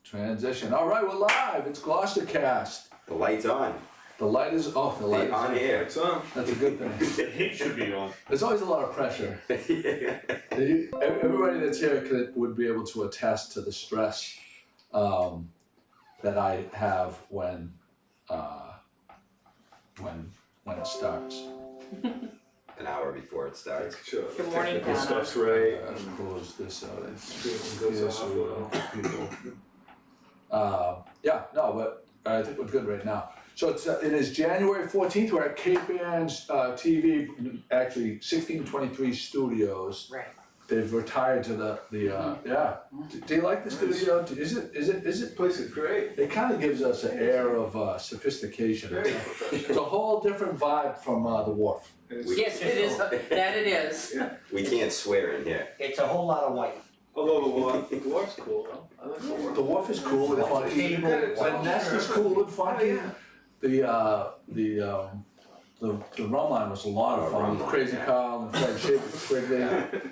Transition. All right, we're live. It's GloucesterCast. The light's on. The light is off. The light is on air. It's on. That's a good thing. The heat should be on. There's always a lot of pressure. Everybody that's here would be able to attest to the stress that I have when it starts. An hour before it starts. Sure. Good morning, Technical Donna. stuff's right. Close this out. Goes But I think we're good right now. So it is January 14th. We're at Cape Ann's TV, actually 1623 Studios. Right. They've retired to the yeah. Do you like the studio? Is it? Place is great. It kind of gives us an air of sophistication. Very It's professional. a whole different vibe from the Wharf. Yes, it is, that it is. Yeah. We can't swear in here. It's a whole lot of white. Although the dwarf's cool though. I like the The dwarf. Wharf is cool and funky. Table, The Nest is cool and funky. Yeah. The rum line was a lot of fun with Crazy Carl and Fred Quigley.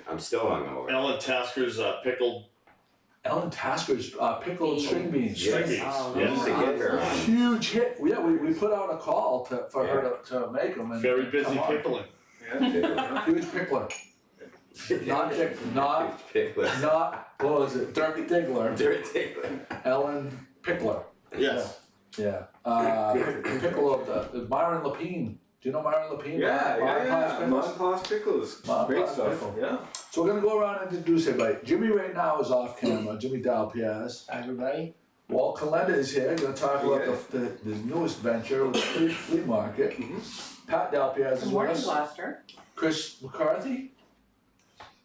I'm still hungover. Ellen Tasker's pickled Ellen Tasker's pickled string beans. Yes. string beans. Oh, We used to get her on. Huge hit. Yeah, we put out a call for her to make them. And Very busy come on. pickling. Yeah. Huge pickler. Not what was it? Dirk Diggler. Dirt tickler. Ellen Pickler. Yes. Yeah. Pickle of the Myron Lapine. Do you know Myron Lapine? Yeah. Myron Mon Pos pickles. Mon Great Pos stuff. pickle. Yeah. So we're gonna go around and introduce everybody. Jimmy right now is off camera. Jimmy Dalpiaz. Everybody? Walt Kalenda is here. Going to talk about the newest venture with the flea market. Pat Dalpiaz is Good with morning, us. Gloucester. Chris McCarthy.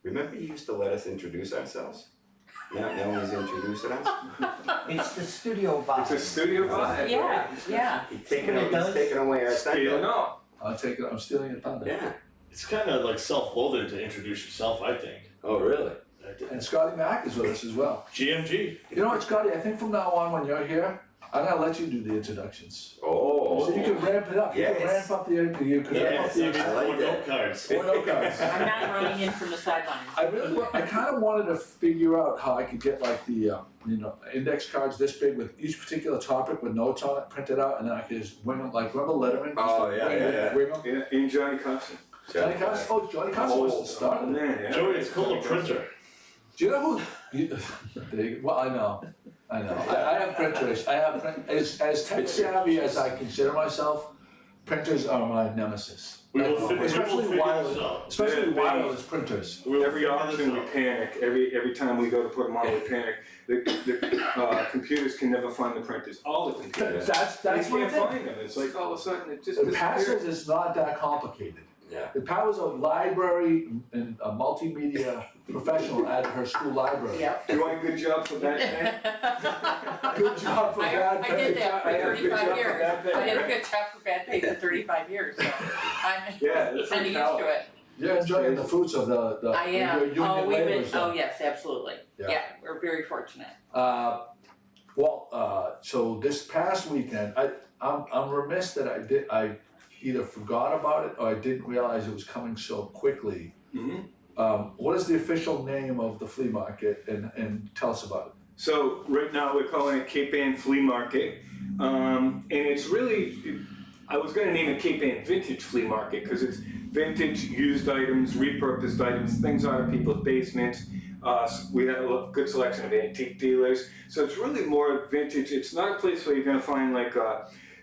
Remember you used to let us introduce ourselves? Now he's introducing us? It's the studio vibe. It's a studio vibe. Yeah. He's taking away our Stealing thunder. off. I'll take it. I'm stealing your thunder. Yeah. It's kind of like self-loathing to introduce yourself, I think. Oh, really? And Scotty Mack is with us as well. GMG. You know what, Scotty? I think from now on, when you're here, I'm gonna let you do the introductions. Oh. So you can ramp it up. You can Yes. ramp up the. You can ramp up the. I like More that. note cards. Or no cards. I'm not running in from the sidelines. I kind of wanted to figure out how I could get like the index cards this big with each particular topic with notes on it printed out, and then I could just wing them like remember Letterman? Oh, yeah, yeah. Wing them. Yeah. In Johnny Carson. Johnny Carson. Oh, Johnny Carson was the starter. Man, yeah. Joey, it's called a printer. Do you know who? Well, I know. I have printers. I have as tech savvy as I consider myself. Printers are my nemesis. We will figure Especially this wireless. out. Especially They- wireless printers. We'll Every figure auction we this out. panic. Every time we go to put them on, we panic. The computers can never find the printers. All the computers. That's They my can't thing. find them. It's like all of a sudden it just The Pat disappears. says it's not that complicated. Yeah. The Pat was a library and a multimedia professional at her school library. Yep. Do you want a good job for that? Good job for bad I pay. did that for I had a good 35 job for years. bad pay. I did a good job for bad pay for 35 years, so I'm Yeah, that's kind of used to it. You're enjoying the fruits of the I your am. union Oh, labor. oh yes, absolutely. Yeah. Yeah, we're very fortunate. So this past weekend, I'm remiss that I either forgot about it or I didn't realize it was coming so quickly. What is the official name of the flea market and tell us about it? So right now we're calling it Cape Ann Flea Market, and it's really, I was going to name it Cape Ann Vintage Flea Market because it's vintage, used items, repurposed items, things out of people's basements. We have a good selection of antique dealers, so it's really more vintage. It's not a place where you're going to find like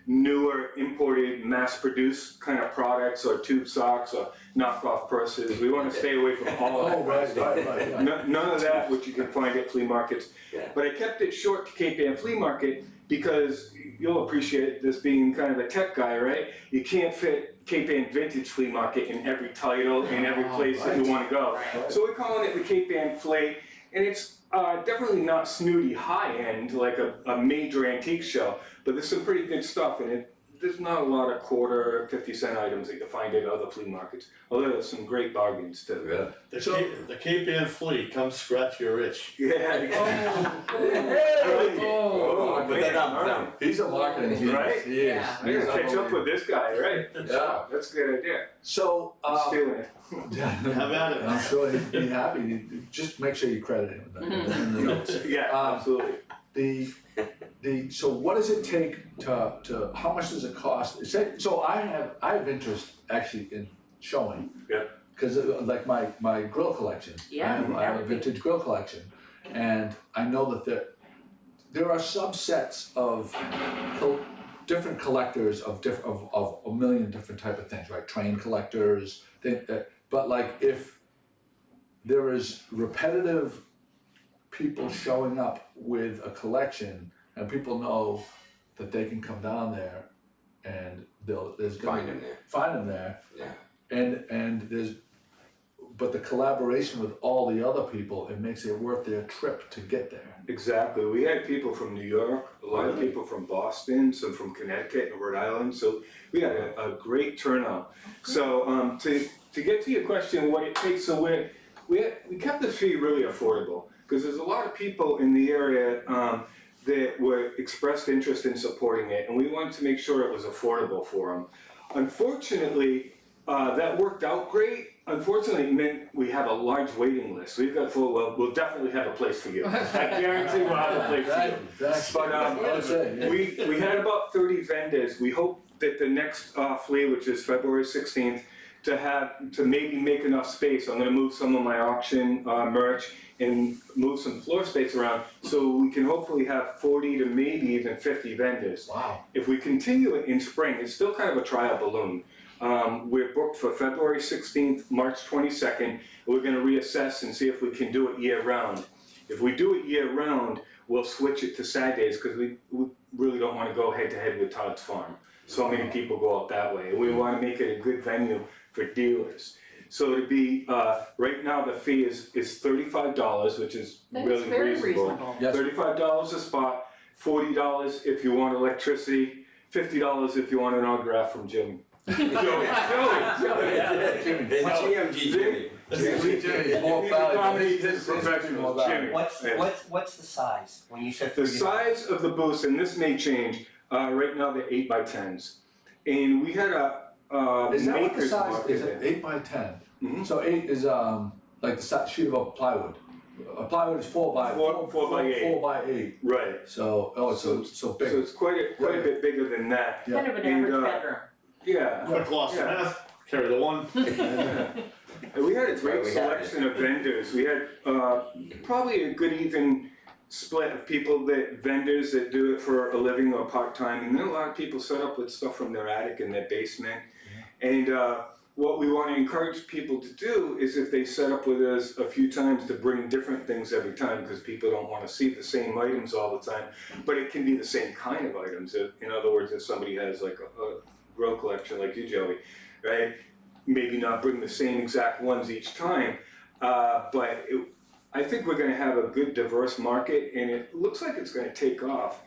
newer, imported, mass-produced kind of products or tube socks or knockoff purses. We want to stay away from all of that. Right. None of that, which you can find at flea markets. Yeah. But I kept it short to Cape Ann Flea Market because you'll appreciate this being kind of a tech guy, right? You can't fit Cape Ann Vintage Flea Market in every title, in every place that you want to go. Right. So we're calling it the Cape Ann Flea, and it's definitely not snooty high-end like a major antique show, but there's some pretty good stuff in it. There's not a lot of quarter, 50-cent items that you find at other flea markets, although there's some great bargains too. Really? The Cape Ann flea, come scratch your itch. Yeah. But then I'm He's a marketing genius. Right? He is. Yeah. I gotta catch up with this guy, right? Yeah. That's a good idea. So, I'm stealing it. Have at it. I'm sure he'd be happy. Just make sure you credit him in the notes. Yeah, absolutely. So what does it take to how much does it cost? So I have interest actually in showing. Yeah. Cause like my grill collection. Yeah, I have a vintage grill collection, and I know that there are subsets of different collectors of a million different type of things, right? Train collectors, but like if there is repetitive people showing up with a collection and people know that they can come down there and there's gonna Find them there. find them there, Yeah. and there's, but the collaboration with all the other people, it makes it worth their trip to get there. Exactly. We had people from New York, a lot of people from Boston, some from Connecticut and Rhode Island. So we had a great turnout. So to get to your question, what it takes, so we kept the fee really affordable because there's a lot of people in the area that were expressed interest in supporting it, and we wanted to make sure it was affordable for them. Unfortunately, that worked out great. Unfortunately, it meant we have a large waiting list. We've got we'll definitely have a place for you. I guarantee we'll have a place for you. That's But I would say, yeah. we had about 30 vendors. We hope that the next flea, which is February 16th, to maybe make enough space. I'm gonna move some of my auction merch and move some floor space around so we can hopefully have 40 to maybe even 50 vendors. Wow. If we continue it in spring, it's still kind of a trial balloon. We're booked for February 16th, March 22nd. We're gonna reassess and see if we can do it year round. If we do it year round, we'll switch it to Saturdays because we really don't wanna go head to head with Todd's Farm. So many people go out that way. We wanna make it a good venue for dealers. So to be, right now the fee is $35, which is That really is very reasonable. reasonable. Yes. $35 a spot, $40 if you want electricity, $50 if you want an autograph from Jimmy. Joey. It's GMG Jimmy. Jimmy, more Comedy value. This is professional, more value. Jimmy. What's the size, when you said The 30? size of the booths, and this may change, right now they're 8x10s. And we had a Is that what the maker's size, market is it there. 8x10? Mhm. So 8 is like the sheet of plywood. A plywood is 4 by 8. Right. So, it's so So big. it's quite a bit bigger than that. Yeah. Kind of an And, average bedroom. Yeah. Quick Gloucester math, carry the one. And we had a great Right, we have selection of vendors. We had probably a good even split of people vendors that do it for a living or part-time, and then a lot of people set up with stuff from their attic and their basement. And what we want to encourage people to do is if they set up with us a few times to bring different things every time, because people don't want to see the same items all the time, but it can be the same kind of items. In other words, if somebody has like a grill collection like you, Joey, right? Maybe not bring the same exact ones each time, but I think we're gonna have a good diverse market, and it looks like it's gonna take off.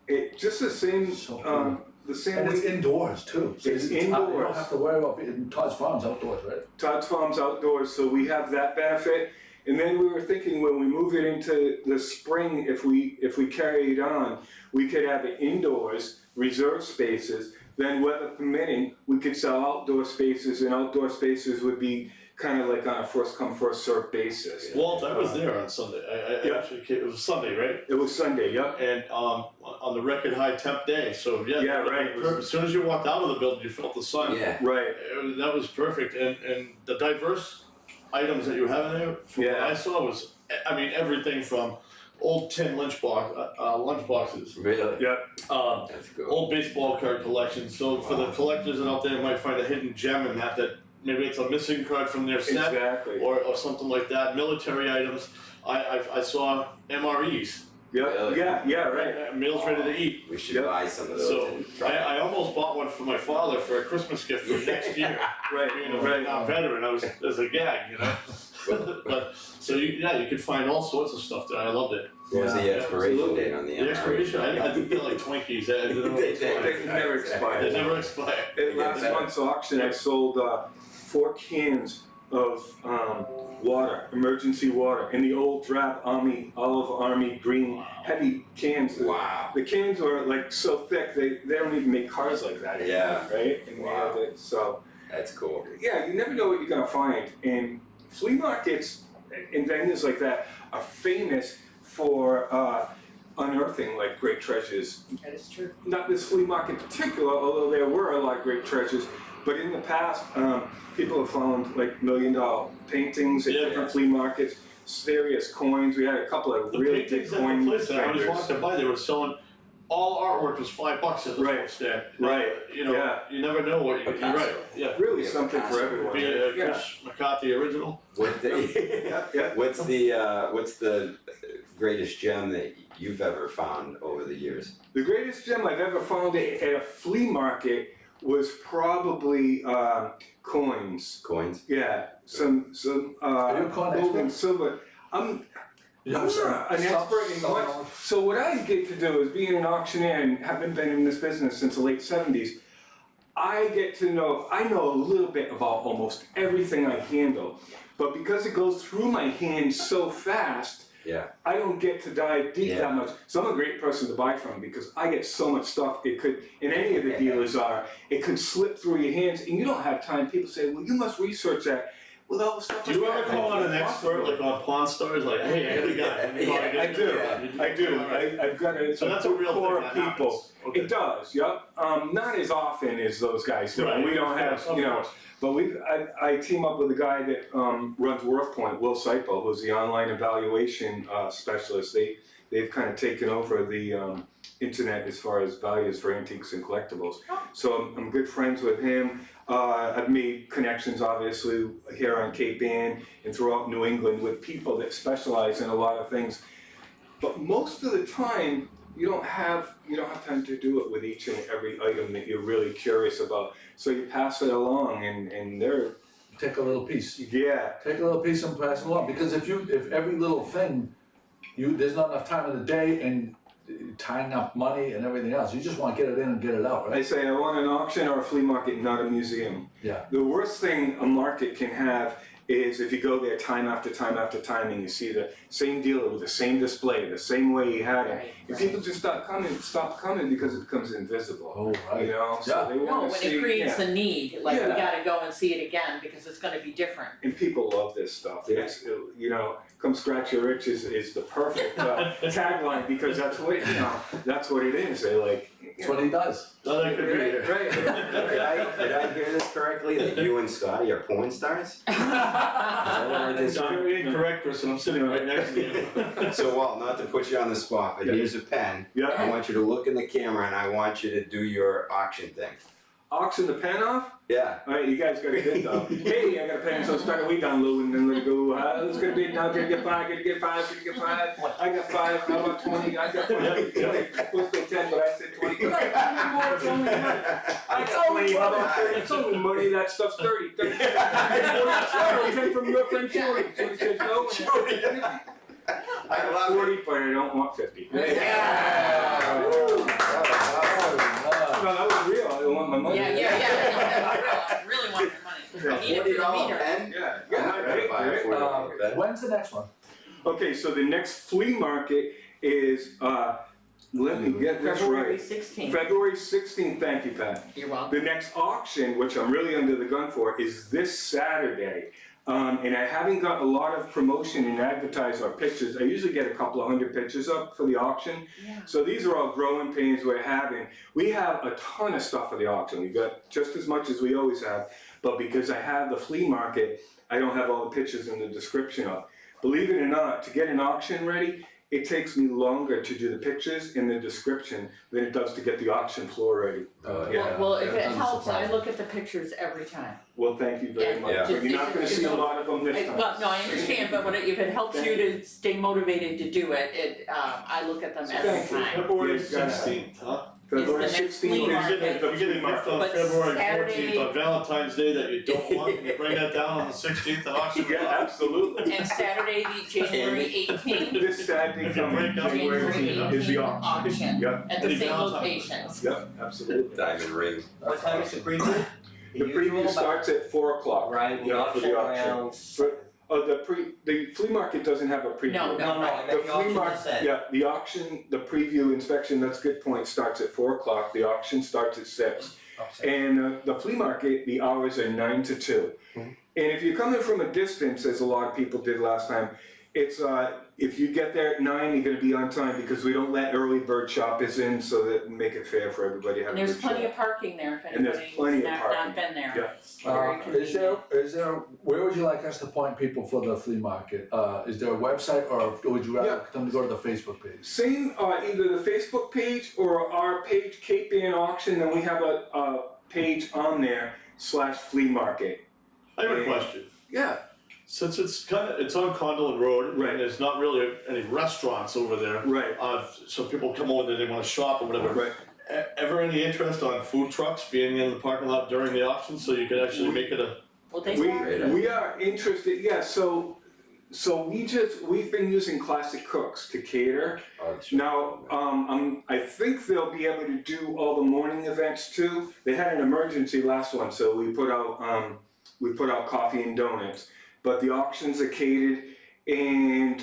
It just the same, So cool. the same And it's way. indoors too. So It's You indoors. don't have to worry about it. Todd's Farm's outdoors, right? Todd's Farm's outdoors, so we have that benefit. And then we were thinking when we move it into the spring, if we carry it on, we could have it indoors, reserved spaces. Then weather permitting, we could sell outdoor spaces, and outdoor spaces would be kind of like on a first come, first served basis. Walt, I was there on Sunday. I Yeah. actually came, it was Sunday, right? It was Sunday, yep. And on the record high temp day, so yeah. Yeah, right. it was- As soon as you walked out of the building, you felt the sun. Yeah. Right. That was perfect, and the diverse items that you have in there, from what Yeah. I saw was, I mean, everything from old tin lunch boxes, Really? Yep. That's cool. old baseball card collections. So for the collectors out there, might find a hidden gem in that maybe it's a missing card from their set, Exactly. or something like that. Military items. I saw MREs, Yep. Yeah, right. meals ready to eat. We should Yep. buy some of those. So and try it. I almost bought one for my father for a Christmas gift for next year. Right, Being a right. Vietnam veteran, I was as a gag, you know. But so you could find all sorts of stuff there. I loved it. What was the Yeah, expiration absolutely. date on the The MRE? expiration, I think they're like Twinkies. They don't They- expire. They never expire. They never expire. At last month's auction, I sold 4 cans of water, emergency water, in the old drab olive army green heavy cans. Wow. The cans were like so thick, they don't even make cars like that anymore, Yeah. right? And Wow. they had it, so, That's cool. yeah, you never know what you're gonna find. And flea markets and venues like that are famous for unearthing like great treasures. That is true. Not this flea market in particular, although there were a lot of great treasures, but in the past, people have found like $1 million paintings at Yeah. different flea markets, serious coins. We had a couple of The really big paintings at coin the place that I was vendors. walking by, they were selling, all artwork was $5 at this Right. one stand. Right. You know, Yeah. you never know what you're Picasso. right, yeah. Really Yeah, something for Picasso. everyone. Be a Yeah. Chris McCarthy original. What the, Yeah. what's the greatest gem that you've ever found over the years? The greatest gem I've ever found at a flea market was probably coins. Coins? Yeah, some Are you a coin gold and expert? silver. I'm Yeah, not an expert in what. So what I get to do is being an auctioneer and having been in this business since the late '70s. I know a little bit about almost everything I handle, but because it goes through my hands so fast, Yeah. I don't get to dive deep Yeah. that much. So I'm a great person to buy from because I get so much stuff. It could, and any of the dealers are, it could slip through your hands and you don't have time. People say, well, you must research that. With all the stuff Do you like ever that, call on an impossible. expert, like on Pawn Stars, like, hey, I got a guy. Yeah, I do. I've got a, So that's a real core thing of that people. happens. Okay. It does, yep. Not as often as those guys do. Right. We don't have, Of you know, course. but I team up with a guy that runs WorthPoint, Will Seipel, who's the online evaluation specialist. They've kind of taken over the internet as far as values for antiques and collectibles. So I'm good friends with him. I've made connections, obviously, here on Cape Ann and throughout New England with people that specialize in a lot of things. But most of the time, you don't have time to do it with each and every item that you're really curious about. So you pass it along, and they're Take a little piece. yeah. Take a little piece and pass it along, because if every little thing, there's not enough time in the day and tying up money and everything else, you just wanna get it in and get it out, I right? say I want an auction or a flea market, not a museum. Yeah. The worst thing a market can have is if you go there time after time after time and you see the same dealer with the same display, the same way he had it, Right, and right. people just stop coming because it becomes invisible. Oh, right. You know, so Yeah. they No, want to when see. it creates yeah. a need, like we Yeah. gotta go and see it again because it's gonna be different. And people love this stuff. It's, you know, come scratch your itch is the perfect tagline because that's what that's what it is. They like. That's what he does. No, that could be. Right. Did I hear this correctly, that you and Scotty are porn stars? It's very incorrect, Chris, and I'm sitting right next to you. So, Walt, not to put you on the spot, but here's a pen. I Yeah. want you to look in the camera and I want you to do your auction thing. Auction the pen off. Yeah. All right, you guys got a bid though. Hey, I got a pen, so start a week on Lou and then let it go. It's gonna be now. Gonna get five. Gonna get five. Gonna get five. I got five. How about 20? I got 20. Supposed to be 10, but I said 20. It's only money. I got 20. How about 30? It's only money. That stuff's 30. 30. 10 from your friend Shorty. So he said no. I got 40, but I don't want 50. Yeah. Woo. Oh, No, that was real. I don't want my money. Yeah, I really want the money. I need it for the $40 meter. pen? Yeah, I'm not gonna right, buy a right. $40 pen. When's the next one? Okay, so the next flea market is, let me get this February right. 16th. February 16th, thank you, Pat. You're welcome. The next auction, which I'm really under the gun for, is this Saturday. And I haven't got a lot of promotion and advertise our pictures. I usually get a couple of hundred pictures up for the auction. Yeah. So these are all growing pains we're having. We have a ton of stuff for the auction. We've got just as much as we always have, but because I have the flea market, I don't have all the pictures in the description up. Believe it or not, to get an auction ready, it takes me longer to do the pictures in the description than it does to get the auction floor ready. Well, if that it doesn't helps, surprise I me. look at the pictures every time. Well, thank you very Yeah. much. Yeah. But you're not gonna see a lot of them this time. Well, no, I understand, but if it helps you to stay motivated to do it, I look at them every Thank you. time. February Yes, guys. 16th, huh? February It's the next 16th. flea You market. get a gift on But February Saturday- 14th on Valentine's Day that you don't want, can you bring that down on the 16th and auction it Yeah, off? absolutely. And Saturday, the January 18th, This Saturday If you coming, break down January January 18th is the 18th auction. auction Yep, at the Any same Valentine's? locations. yep, absolutely. Diamond ring. What time is the preview? The preview starts at 4 o'clock. Right, the Yeah, for auction the auction. around. The flea market doesn't have a preview. No, No, I meant The the flea auction market, instead. yeah, the auction, the preview inspection, that's a good point, starts at 4 o'clock, the auction starts at 6. Okay. And the flea market, the hours are 9 to 2. Mhm. And if you're coming from a distance, as a lot of people did last time, It's, if you get there at 9, you're gonna be on time because we don't let early bird shoppers in so that we make it fair for everybody to have And a there's good plenty shop. of parking there if And there's anybody's plenty of not parking. been there. Yeah. It's very convenient. Is there, where would you like us to point people for the flea market? Is there a website or would you rather them to go to the Facebook page? Same, either the Facebook page or our page, Cape Ann Auction, and we have a page on there /flea market. I have a question. Yeah, Since it's on Conduit Road, Right. and there's not really any restaurants over there. right, So people come over there, they wanna shop or whatever. right. Ever any interest on food trucks being in the parking lot during the auction, so you could actually make it a, Well, they We are interested, yeah, so we've been using Classic Cooks to cater. Now, I think they'll be able to do all the morning events too. They had an emergency last one, so we put out coffee and donuts. But the auctions are catered, and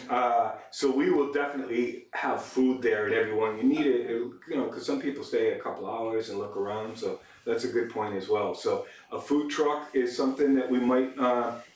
so we will definitely have food there at everyone. You need it, because some people stay a couple hours and look around, so that's a good point as well. So a food truck is something that we might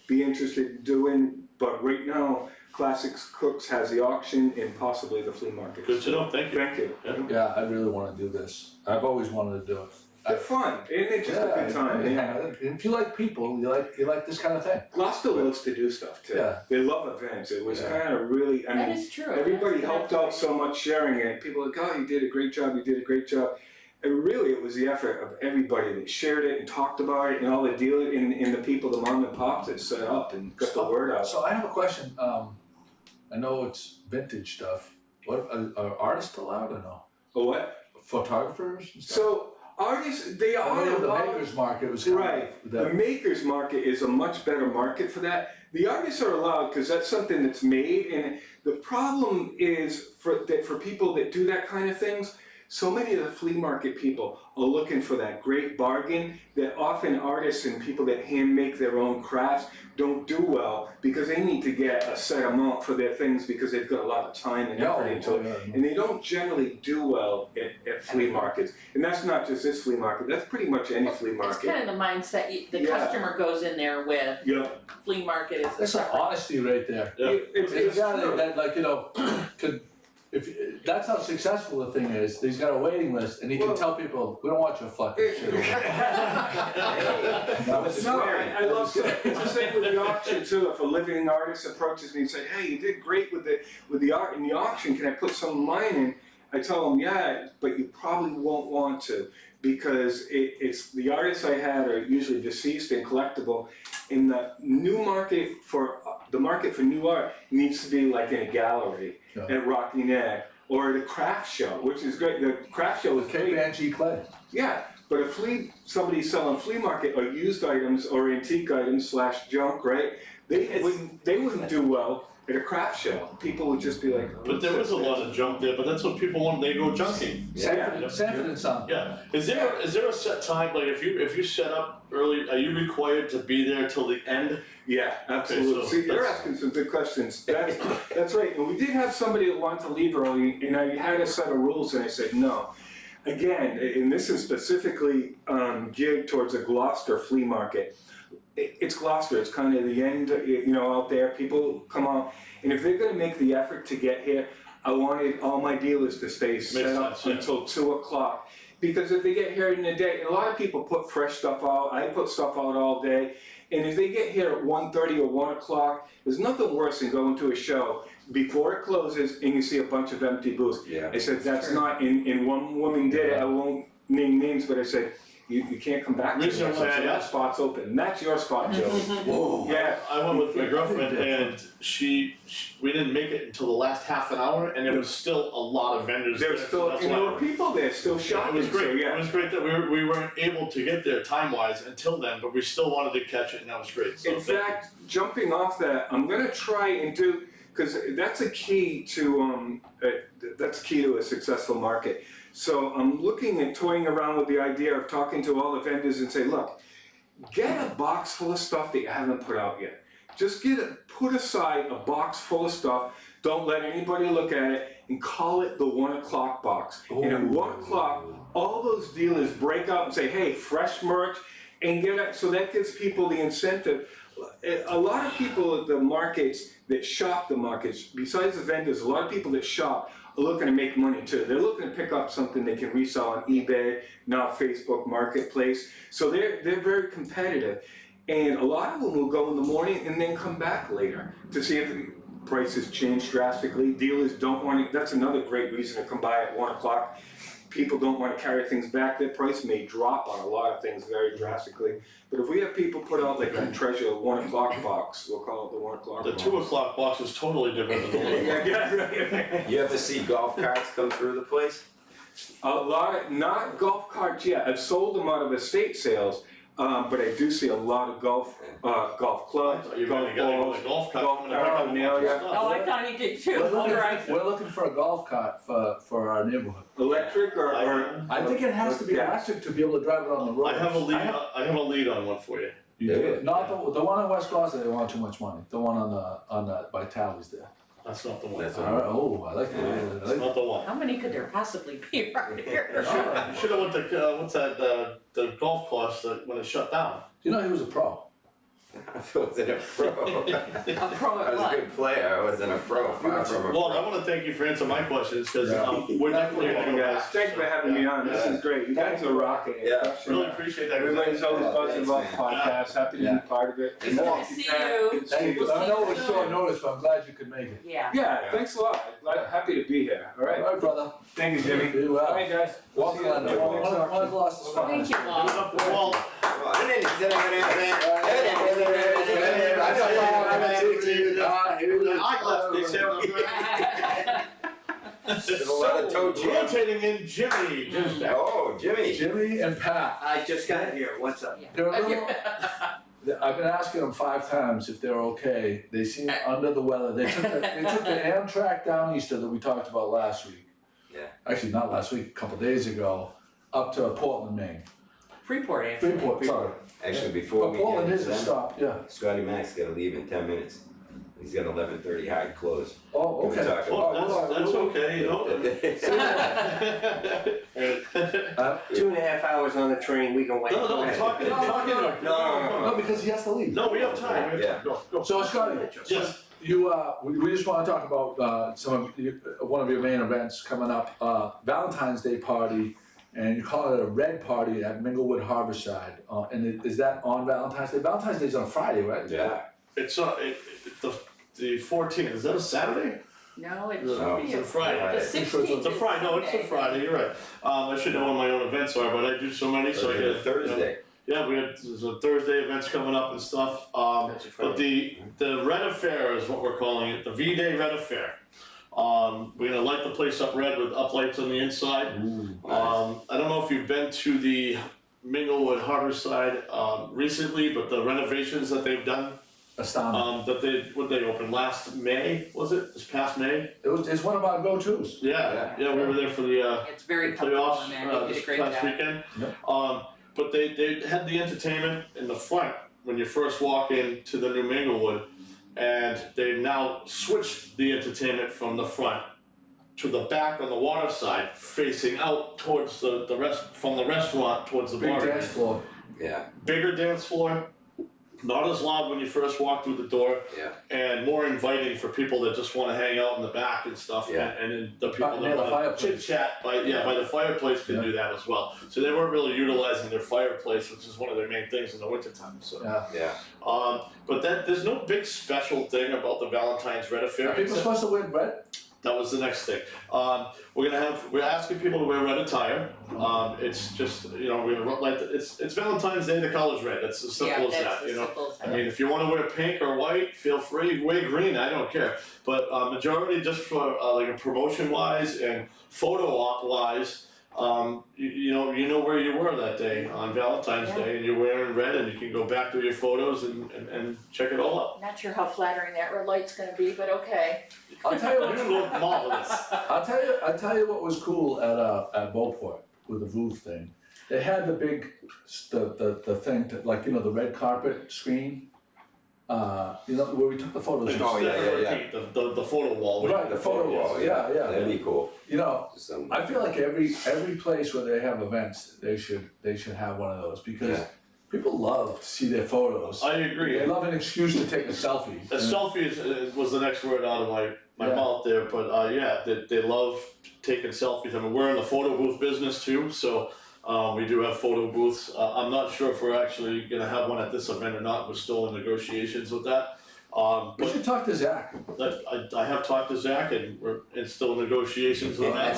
be interested in doing, but right now, Classics Cooks has the auction and possibly the flea market. good to know, thank you. Thank you. Yeah, I really wanna do this. I've always wanted to do it. They're fun, isn't it? Just a good time. Yeah. If you like people, you like this kind of thing. Gloucester loves to do stuff too. Yeah. They love events. It was Yeah. kind of really, I That mean, is true. everybody That's- helped out so much sharing it. People were like, oh, you did a great job, you did a great job. And really, it was the effort of everybody that shared it and talked about it and all the dealers and the people, the mom and pops that set up and got the word out. So I have a question, I know it's vintage stuff, what, are artists allowed or no? But what? Photographers and stuff? So artists, they I are know the allowed. makers market was kind Right, of, the makers market is a much better market for that. The artists are allowed because that's something that's made, and the problem is for people that do that kind of things, so many of the flea market people are looking for that great bargain that often artists and people that hand make their own crafts don't do well because they need to get a set amount for their things because they've got a lot of time and effort into it. And they don't generally do well at flea markets. And that's not just this flea market, that's pretty much any flea It's market. kind of the mindset the Yeah. customer goes in there with. Yeah, Flea market is. that's some honesty right there. Yeah. it's There's a guy true. that like, could, if, that's how successful the thing is, he's got a waiting list and he can Well- tell people, we don't want your fucking shit. No, I love that. It's the same with the auction too. If a living artist approaches me and says, "Hey, you did great with the art in the auction. Can I put some of mine in?" I tell them, "Yeah, but you probably won't want to because it's the artists I had are usually deceased and collectible. And the new market for new art needs to be like in a gallery Yeah. at Rocky Neck or at a craft show, which is great. The craft show is Cape great. Angie Clay. Yeah, but somebody selling flea market or used items or antique items / junk, right? They wouldn't do well at a craft show. People would just be like, But there is a lot of junk there, but that's what people want, they go junking. Sanford and Son. Yeah, is there a set time, like if you set up early, are you required to be there till the end? yeah, absolutely. so See, you're that's- asking some good questions. That's right. And we did have somebody that wanted to leave early, and I had a set of rules, and I said no. Again, and this is specifically geared towards a Gloucester flea market. It's Gloucester, it's kind of the end, out there, people come out, and if they're gonna make the effort to get here, I wanted all my dealers to stay set up sense, yeah. until 2 o'clock. Because if they get here in the day, and a lot of people put fresh stuff out, I put stuff out all day, and if they get here at 1:30 or 1 o'clock, there's nothing worse than going to a show before it closes and you see a bunch of empty booths. Yeah. I said, that's not, and one woman did it, I won't name names, but I said, you can't come back to Reason that, why I that asked- spot's open, and that's your spot, Joe. Whoa. Yeah. I went with my girlfriend and we didn't make it until the last half an hour and there was still a lot of vendors there. There's still, That's and why- there were people there still Yeah, shopping, it was great. so yeah. It was great that we weren't able to get there time-wise until then, but we still wanted to catch it and that was great. So In fact, jumping off that, I'm gonna try and do, because that's a key to a successful market. So I'm looking at toying around with the idea of talking to all the vendors and say, look, get a box full of stuff that you haven't put out yet. Just put aside a box full of stuff, don't let anybody look at it, and call it the 1 o'clock box. And at 1 o'clock, all those dealers break out and say, hey, fresh merch, and get it, so that gives people the incentive. a lot of people at the markets that shop the markets, besides the vendors, a lot of people that shop are looking to make money too. They're looking to pick up something they can resell on eBay, now Facebook Marketplace. So they're very competitive. And a lot of them will go in the morning and then come back later to see if the prices change drastically. Dealers don't want to, that's another great reason to come by at 1 o'clock. People don't want to carry things back. Their price may drop on a lot of things very drastically. But if we have people put out like a treasure 1 o'clock box, we'll call it the 1 o'clock The box. 2 o'clock box is totally different than the 1 o'clock. Yeah. You ever see golf carts come through the place? A lot of, not golf carts yet. I've sold them out of estate sales, but I do see a lot of golf clubs, You're golf gonna get balls, a golf cart golf coming around cart, with nail, a bunch of yeah. stuff. Oh, I thought he did too, We're motorized. looking for a golf cart for our neighborhood. Electric or I think it has to be gas. electric to be able to drive it on the road. I have a lead on one for you. You do? Not the one in West Gloucester, they want too much money. The one on the by Tally's there. That's not the one. That's All right, oh, I like That's that. not the one. How many could there possibly be around here? You should have went to, what's that, the golf course when it shut down. You know, he was a pro. I wasn't a pro. A pro I at was a what? good player, I wasn't a pro, far from a Well, I pro. wanna thank you for answering my questions, cause Yeah. we're definitely Thank gonna you go guys. back. Thanks for having me on. This is great. You guys are rocking it. Yeah. Really appreciate that. Everybody's always Yeah, buzzing thanks, about man. podcasts. Happy to Yeah. be part of it. It's good to see you. Thank you. I know it was short notice, but I'm glad you could make it. Yeah. Yeah, thanks a lot. Happy to be here. All right. All right, brother. Thank you, Jimmy. Be All well. right, guys. Walk See you on. later. One of Gloucester's finest. Thank you, Bob. Well, eyeglasses, they There's a lot of toe jam. rotating in Jimmy. Just Oh, Jimmy. Jimmy and Pat. I just got here, what's up? They're a little, I've been asking them 5 times if they're okay. They seem under the weather. They took the Amtrak down Easter that we talked about last week. Yeah. Actually, not last week, a couple days ago, up to Portland, Maine. Freeport, actually. Freeport, sorry. Actually, before But we Portland get is into a them, stop, yeah. Scotty Mac's gotta leave in 10 minutes. He's got 11:30 hard close. Oh, Can we okay. talk Well, about that's okay, you know. 2.5 hours on the train, we can wait. No, Go ahead. talking. No, because he has to leave. No, we have time. We have Yeah. time. Go. So Scotty, Yes. you, we just wanna talk about, one of your main events coming up, Valentine's Day party, and you call it a red party at Minglewood Harborside, and is that on Valentine's Day? Valentine's Day's on Friday, right? Yeah. It's the 14th. Is that a Saturday? No, it No, should It's be a Friday. the 16th. It's a Friday. No, it's a Friday. You're right. I should know when my own events are, but I do so many, so I get It's a Thursday. Yeah, there's a Thursday events coming up and stuff. That's a But Friday. the Red Affair is what we're calling it, the V-Day Red Affair. We're gonna light the place up red with uplights on the inside. I don't know if you've been to the Minglewood Harborside recently, but the renovations that they've done, Astounding. they opened last May, was it? This past May? It's one of our go-tos. Yeah, we were there for the It's very comfortable playoffs in there. They did this a great past job. weekend. Yep. But they had the entertainment in the front when you first walk into the new Minglewood, and they now switched the entertainment from the front to the back on the water side, facing out towards from the restaurant towards the Big bar. dance floor. Yeah. Bigger dance floor, not as loud when you first walk through the door, Yeah. and more inviting for people that just want to hang out in the back and stuff. Yeah. And then the people Near that the want to fireplace. chit chat by the fireplace can Yeah. do that as well. So they weren't really utilizing their fireplace, which is one of their main things in the wintertime. So, Yeah. Yeah. but there's no big special thing about the Valentine's Red Affair. Are people except- supposed to wear red? that was the next thing. We're asking people to wear red attire. It's just, we're gonna it's Valentine's Day, the color's red. That's as simple as Yeah, that, that's as simple as I that. mean, if you want to wear pink or white, feel free. Wear green, I don't care. But majority just for like a promotion wise and photo op wise, you know where you were that day on Valentine's Yeah. Day, and you're wearing red, and you can go back to your photos and check it all out. Not sure how flattering that red light's gonna be, but okay. I'll tell you what. You look marvelous. I'll tell you what was cool at Beauport with the roof thing. They had the big, the thing that, like, the red carpet screen. Where we took the photos. Oh, yeah. The photo wall. Right, the photo wall. Yeah. That'd be cool. I feel like every place where they have events, they should have one of those because Yeah. people love to see their photos. I agree. They love an excuse to take a selfie. A selfie was the next word out of my Yeah. mouth there, but yeah, they love taking selfies. I mean, we're in the photo booth business too, so we do have photo booths. I'm not sure if we're actually gonna have one at this event or not. We're still in negotiations with that. We But should talk to Zach. I have talked to Zach, and we're still in negotiations with that.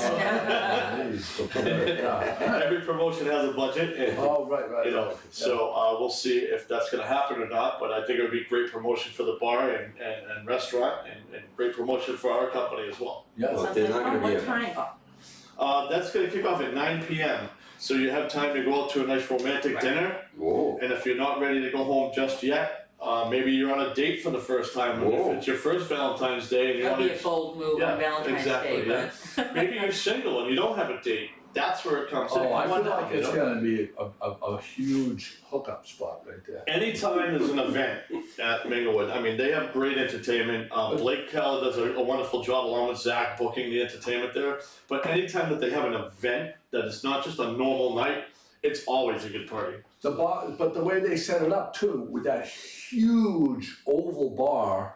Yeah. Every promotion has a budget, and Oh, right. you know, so we'll see if that's gonna happen or not, but I think it would be great promotion for the bar and restaurant and great promotion for our company as well. Yeah. Well, if there's not gonna be What a- time? That's gonna kick off at 9 p.m. So you have time to go out to a nice romantic dinner, Whoa. and if you're not ready to go home just yet, maybe you're on a date for the first time, Whoa. if it's your first Valentine's Day and you That'd want be a to, bold move Yeah, on Valentine's exactly, Day, but. maybe you're single and you don't have a date, that's where it comes in. Oh, I Come on feel down, like you it's know? gonna be a huge hookup spot right there. Anytime there's an event at Minglewood, I mean, they have great entertainment. Blake Keller does a wonderful job along with Zach booking the entertainment there. But anytime that they have an event that is not just a normal night, it's always a good party. The bar, but the way they set it up too, with that huge oval bar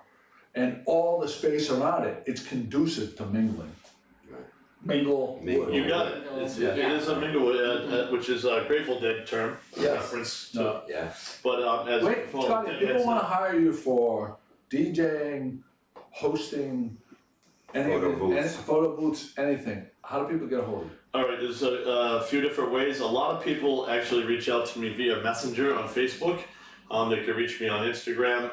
and all the space around it, it's conducive to mingling. Right. Mingle. Mingle. You got it. It is a Minglewood, which is a Grateful Dead term, Yes. reference to. No. Yeah. But as Wait, Scotty, if people wanna hire you for DJing, hosting, anything, photo booths, anything, how do people get a hold of you? All right, there's a few different ways. A lot of people actually reach out to me via Messenger on Facebook. They can reach me on Instagram.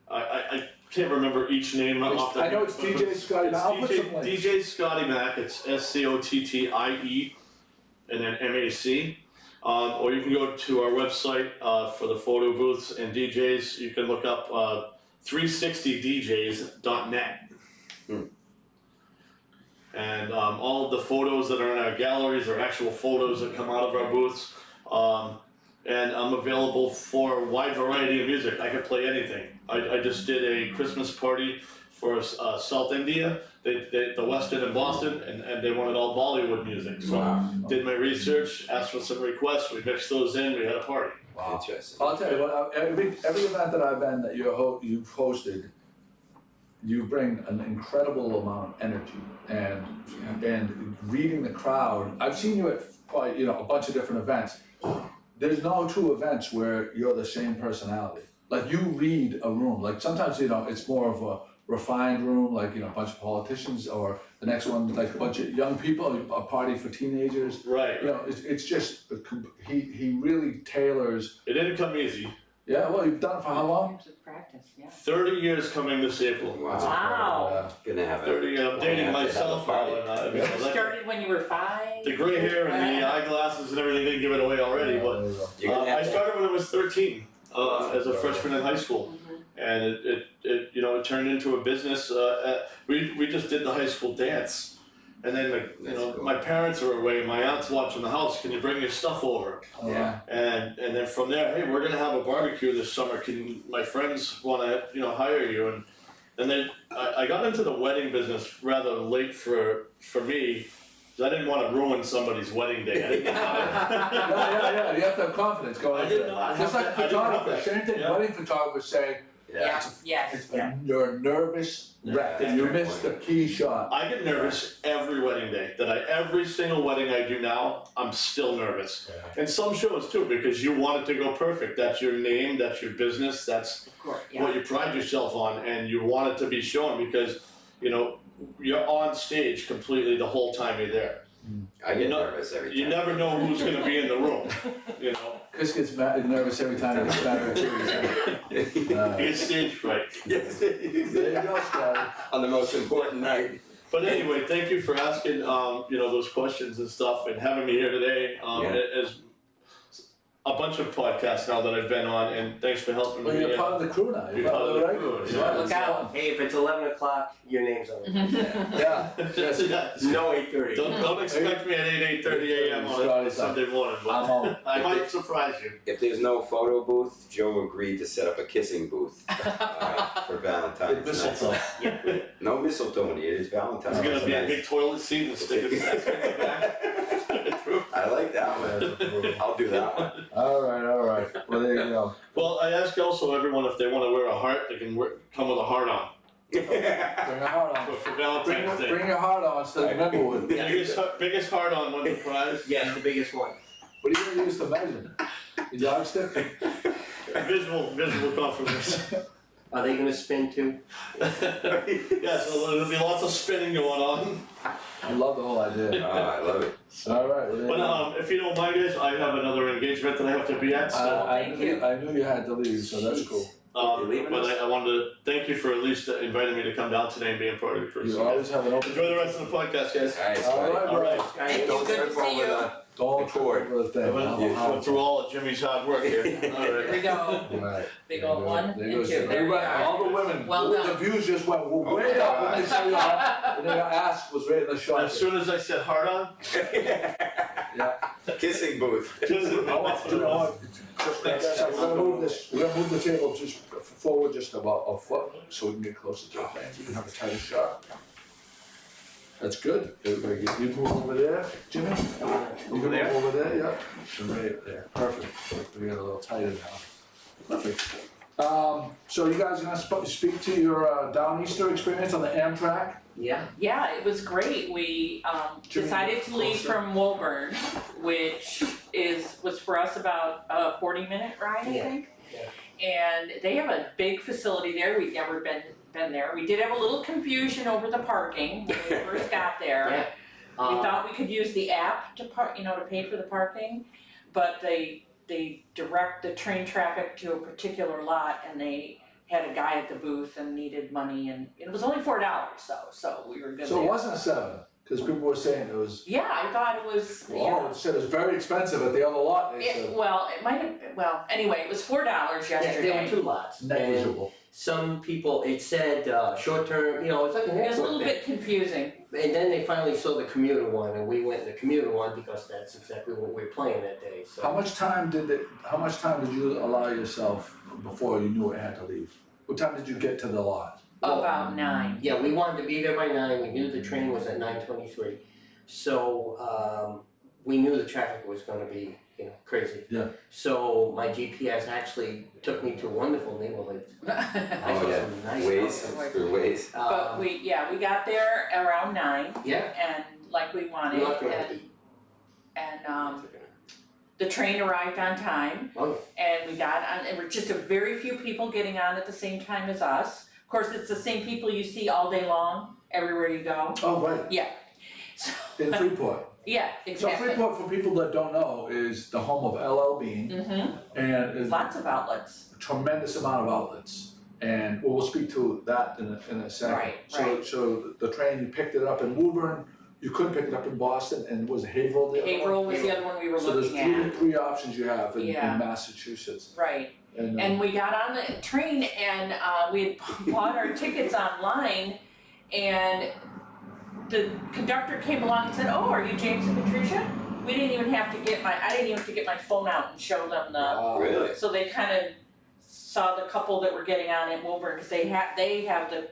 I can't remember each name off the. I know it's DJ Scotty Mac. I'll put some links. DJ Scotty Mac. It's SCOTTIE, and then MAC. Or you can go to our website for the photo booths and DJs. You can look up 360DJs.net. And all of the photos that are in our galleries are actual photos that come out of our booths. And I'm available for a wide variety of music. I can play anything. I just did a Christmas party for South India, the West End in Boston, and they wanted all Bollywood music. So did my research, asked for some requests, we mixed those in, we had a party. Wow. Interesting. I'll tell you what, every event that I've been, that you've hosted, you bring an incredible amount of energy and reading the crowd. I've seen you at probably, a bunch of different events. There's no two events where you're the same personality. Like you read a room, like sometimes, it's more of a refined room, like, a bunch of politicians, or the next one, like a bunch of young people, a party for teenagers. Right. It's just, he really tailors. It didn't come easy. Yeah, well, you've done it for how long? Years of practice, yeah. 30 years coming this April. Wow. Gonna have 30, I'm dating have to have a myself party. now, and I mean, You like, started when you were 5? the gray hair and the eyeglasses and everything didn't give it away already, but You're gonna have I to- started when I was 13, as a freshman in high school. And it turned into a business. We just did the high school dance. And then, That's cool. my parents were away, my aunt's watching the house, can you bring your stuff over? Yeah. And then from there, hey, we're gonna have a barbecue this summer, can my friends wanna, hire you? And then I got into the wedding business rather late for me, 'cause I didn't wanna ruin somebody's wedding day. I didn't know how to- Yeah, you have to have confidence going I into did it. not Just have like that. I didn't have photographers, that. same thing, Yeah. wedding photographers say, Yes. you're a nervous wreck, Yeah, and you that's a good missed the key shot. I get nervous every wedding day. Every single wedding I do now, I'm still nervous. And some shows too, because you want it to go perfect. That's your name, that's your business, that's Of course, yeah. what you pride yourself on, and you want it to be shown because, you're on stage completely the whole time you're there. I get nervous every time. You never know who's gonna be in the room, Chris gets nervous every time he gets better too. You get stage fright. Yes. There you go, Scotty. On the most important night. But anyway, thank you for asking, those questions and stuff and having me here today. As a bunch of podcasts now that I've been on, and thanks for helping Well, me. you're part of the crew now, you're part of the regulars. Yeah. Look out. Hey, if it's 11 o'clock, your name's on it. Yeah, yes, No 8:30. Don't expect me at 8:30 a.m. on a Sunday morning, I'm but home. I might surprise you. If there's no photo booth, Joe agreed to set up a kissing booth for Valentine's Mistletoe. night. No mistletoe, it is Valentine's. There's gonna be a night. big toilet seat and stick it in the back. I I like that one. I'll do that one. Alright, well, there you go. Well, I ask also everyone if they wanna wear a heart, they can come with a heart on Bring your heart on. for Valentine's Day. Bring your heart on instead of Maplewood. Biggest heart on wins the prize. Yes, the biggest one. What are you gonna use to measure? A yardstick? Visual confirmation. Are they gonna spin too? Yeah, so there'll be lots of spinning going on. I love the whole idea. Oh, I love it. Alright, well, there you But go. if you don't mind, guys, I have another engagement that I have to be at, so. Thank you. I knew you had to leave, so that's cool. You leaving But us? I wanted to thank you for at least inviting me to come down today and being part of the crew. You So, always have an open. enjoy the rest of the podcast, guys. Alright, Alright, All right. bro. Thank you, Don't good trip to see over you. the. Don't trip over the thing. I went through all of Jimmy's hard work here. All Here we right. go. Alright. Big old one There and goes two. Jim. There we Everybody, are. all the women, Well the done. views just went Oh way my up when they gosh. saw your and their ass was right in the shot. As soon as I said hard on, Yeah. Kissing booth. I want, you know what, we're gonna move this, we're gonna move the table just forward just about a foot, so we can get closer to the thing, you can have a tighter shot. That's good, everybody, you move over there, Jimmy? You can move over there, yeah, and right there, perfect, we got a little tighter now, perfect. So you guys are gonna speak to your Downeaster experience on the Amtrak? Yeah. Yeah, it was great. We decided to leave from Woburn, which was for us about a 40-minute ride, I Yeah, think. And they have a big facility there. We'd never been there. We did have a little confusion over the parking when we first got there. Yeah. We thought we could use the app to to pay for the parking, but they direct the train traffic to a particular lot, and they had a guy at the booth and needed money, and it was only $4 though, so we were good So it there. wasn't 7, cause people were saying it was, Yeah, I thought it was, oh, it said it was very expensive at the other lot, they said. it might have, anyway, it was $4 Yeah, yesterday. there were two lots. And Negligible. some people, it said, short term, it's like an It was a airport little thing. bit confusing. And then they finally saw the commuter one, and we went the commuter one because that's exactly what we were playing that day, so. How much time did you allow yourself before you knew it had to leave? What time did you get to the lot? About 9. Yeah, we wanted to be there by 9, we knew the train was at 9:23. So, we knew the traffic was gonna be, crazy. Yeah. So my GPS actually took me to a wonderful neighborhood. I Oh, saw yeah. some nice Ways, houses. through ways. But we got there around 9 Yeah, and like we we wanted, left around and 8. the train arrived on time. Oh, And we got on, and we're just a very few people getting on at the same time as us. Of course, it's the same people you see all day long, everywhere you go. Oh, right, So, in Freeport. yeah, So exactly. Freeport, for people that don't know, is the home of LL Bean, and is Lots of outlets. a tremendous amount of outlets. And we'll speak to that in a second. Right, So the train, you picked it up in Woburn, you couldn't pick it up in Boston, and was Haverhill the other one? Haverhill was the other one we were So looking there's at. three options you have in Yeah. Massachusetts. Right. And we got on the train and we had bought our tickets online, and the conductor came along and said, "Oh, are you James and Patricia?" I didn't even have to get my phone out and show them the. Wow. Really? So they kind of saw the couple that were getting on at Woburn, because they have the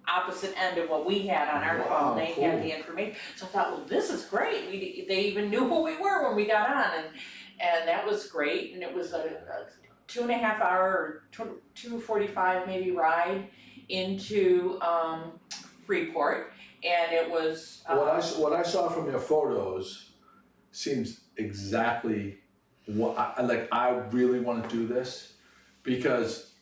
opposite end of what we had on our Wow, phone. They had cool. the information. So I thought, well, this is great. They even knew who we were when we got on, and that was great. And it was a 2.5 hour or 2:45 maybe ride into Freeport, and it was. What I saw from your photos seems exactly what I really want to do this, because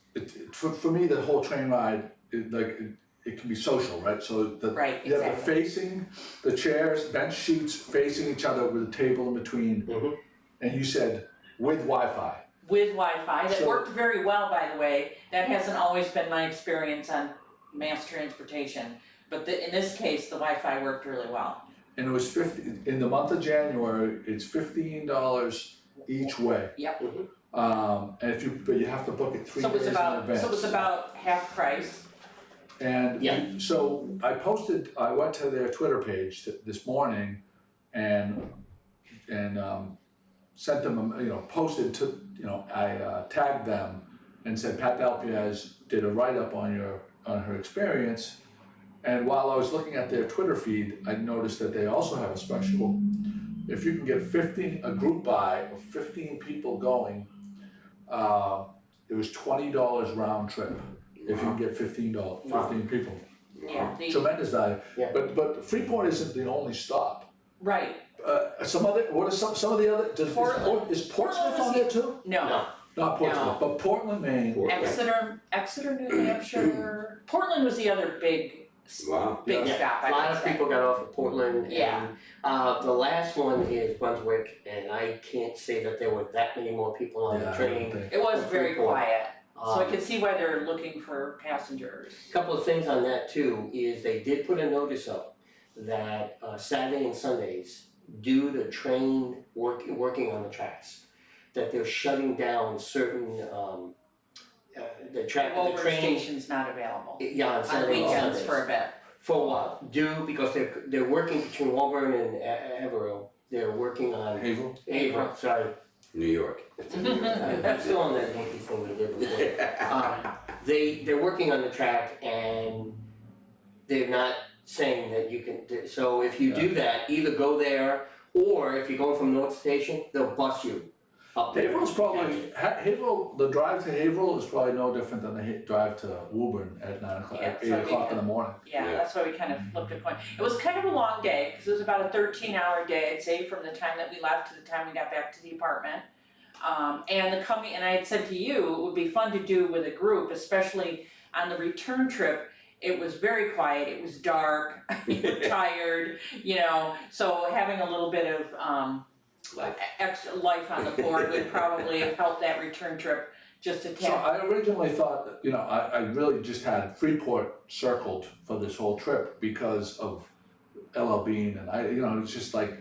for me the whole train ride it can be social, right? So Right, you have the exactly. facing the chairs, bench seats facing each other with a table in between, Mhm. and you said with Wi-Fi. With Wi-Fi, that So- worked very well, by the way. That hasn't always been my experience on mass transportation, but in this case, the Wi-Fi worked really well. And it was in the month of January, it's $15 each way. Yep. And but you have to book it 3 So it days was in about, advance. so it was about half price. And Yeah. so I went to their Twitter page this morning and sent them, posted to, I tagged them and said, Pat Dalpiaz did a write-up on her experience. And while I was looking at their Twitter feed, I noticed that they also have a special if you can get a group buy of 15 people going, it was $20 round trip, if you can get $15, 15 people. Yeah, Tremendous value. Yeah. But Freeport isn't the only stop. right, What are some of the other, Portland. is Portsmouth Portland on was there too? no, Not Portsmouth, No. but Portland, Maine. Exeter, New Hampshire, Portland was the other big Wow. stop, A I lot would of say. people got off at Portland Yeah. and, the last one is Brunswick, and I can't say that there were that many more people on the Yeah, I train. don't think- It was very Freeport. quiet, so I Um, can see why they're looking for passengers. Couple of things on that too, is they did put a notice up that Saturday and Sundays, due to train working on the tracks, that they're shutting down certain, the Over train, station's not available yeah, on on Saturday and weekends Sundays. for a bit. For a while, because they're working between Woburn and Averill, they're working on Havel? Averill, sorry. New York. It's in New York. I'm still on that Yankee thing we did before. They're working on the track and they're not saying that you can, so if you do that, either go there, or if you're going from North Station, they'll bus you up there. Haverhill's probably, Haverhill, the drive to Haverhill is probably no different than the drive to Woburn at 9 o'clock, Yeah, at so 8 o'clock in the morning. Yeah, Yeah. that's why we kind of looked at point. It was kind of a long day, because it was about a 13-hour day, I'd say, from the time that we left to the time we got back to the apartment. And I had said to you, it would be fun to do with a group, especially on the return trip. It was very quiet, it was dark, you were tired, so having a little bit of, extra life on the board would probably have helped that return trip just a So tad. I originally thought that, I really just had Freeport circled for this whole trip because of LL Bean and it's just like,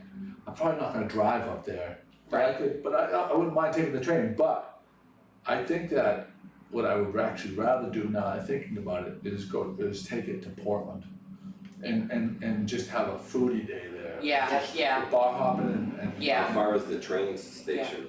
I'm probably not gonna drive up there. But I wouldn't mind taking the train, but I think that what I would actually rather do now, I'm thinking about it, is take it to Portland and just have a foodie day there. Yeah, Bar hopping and. Yeah. How far is the train station?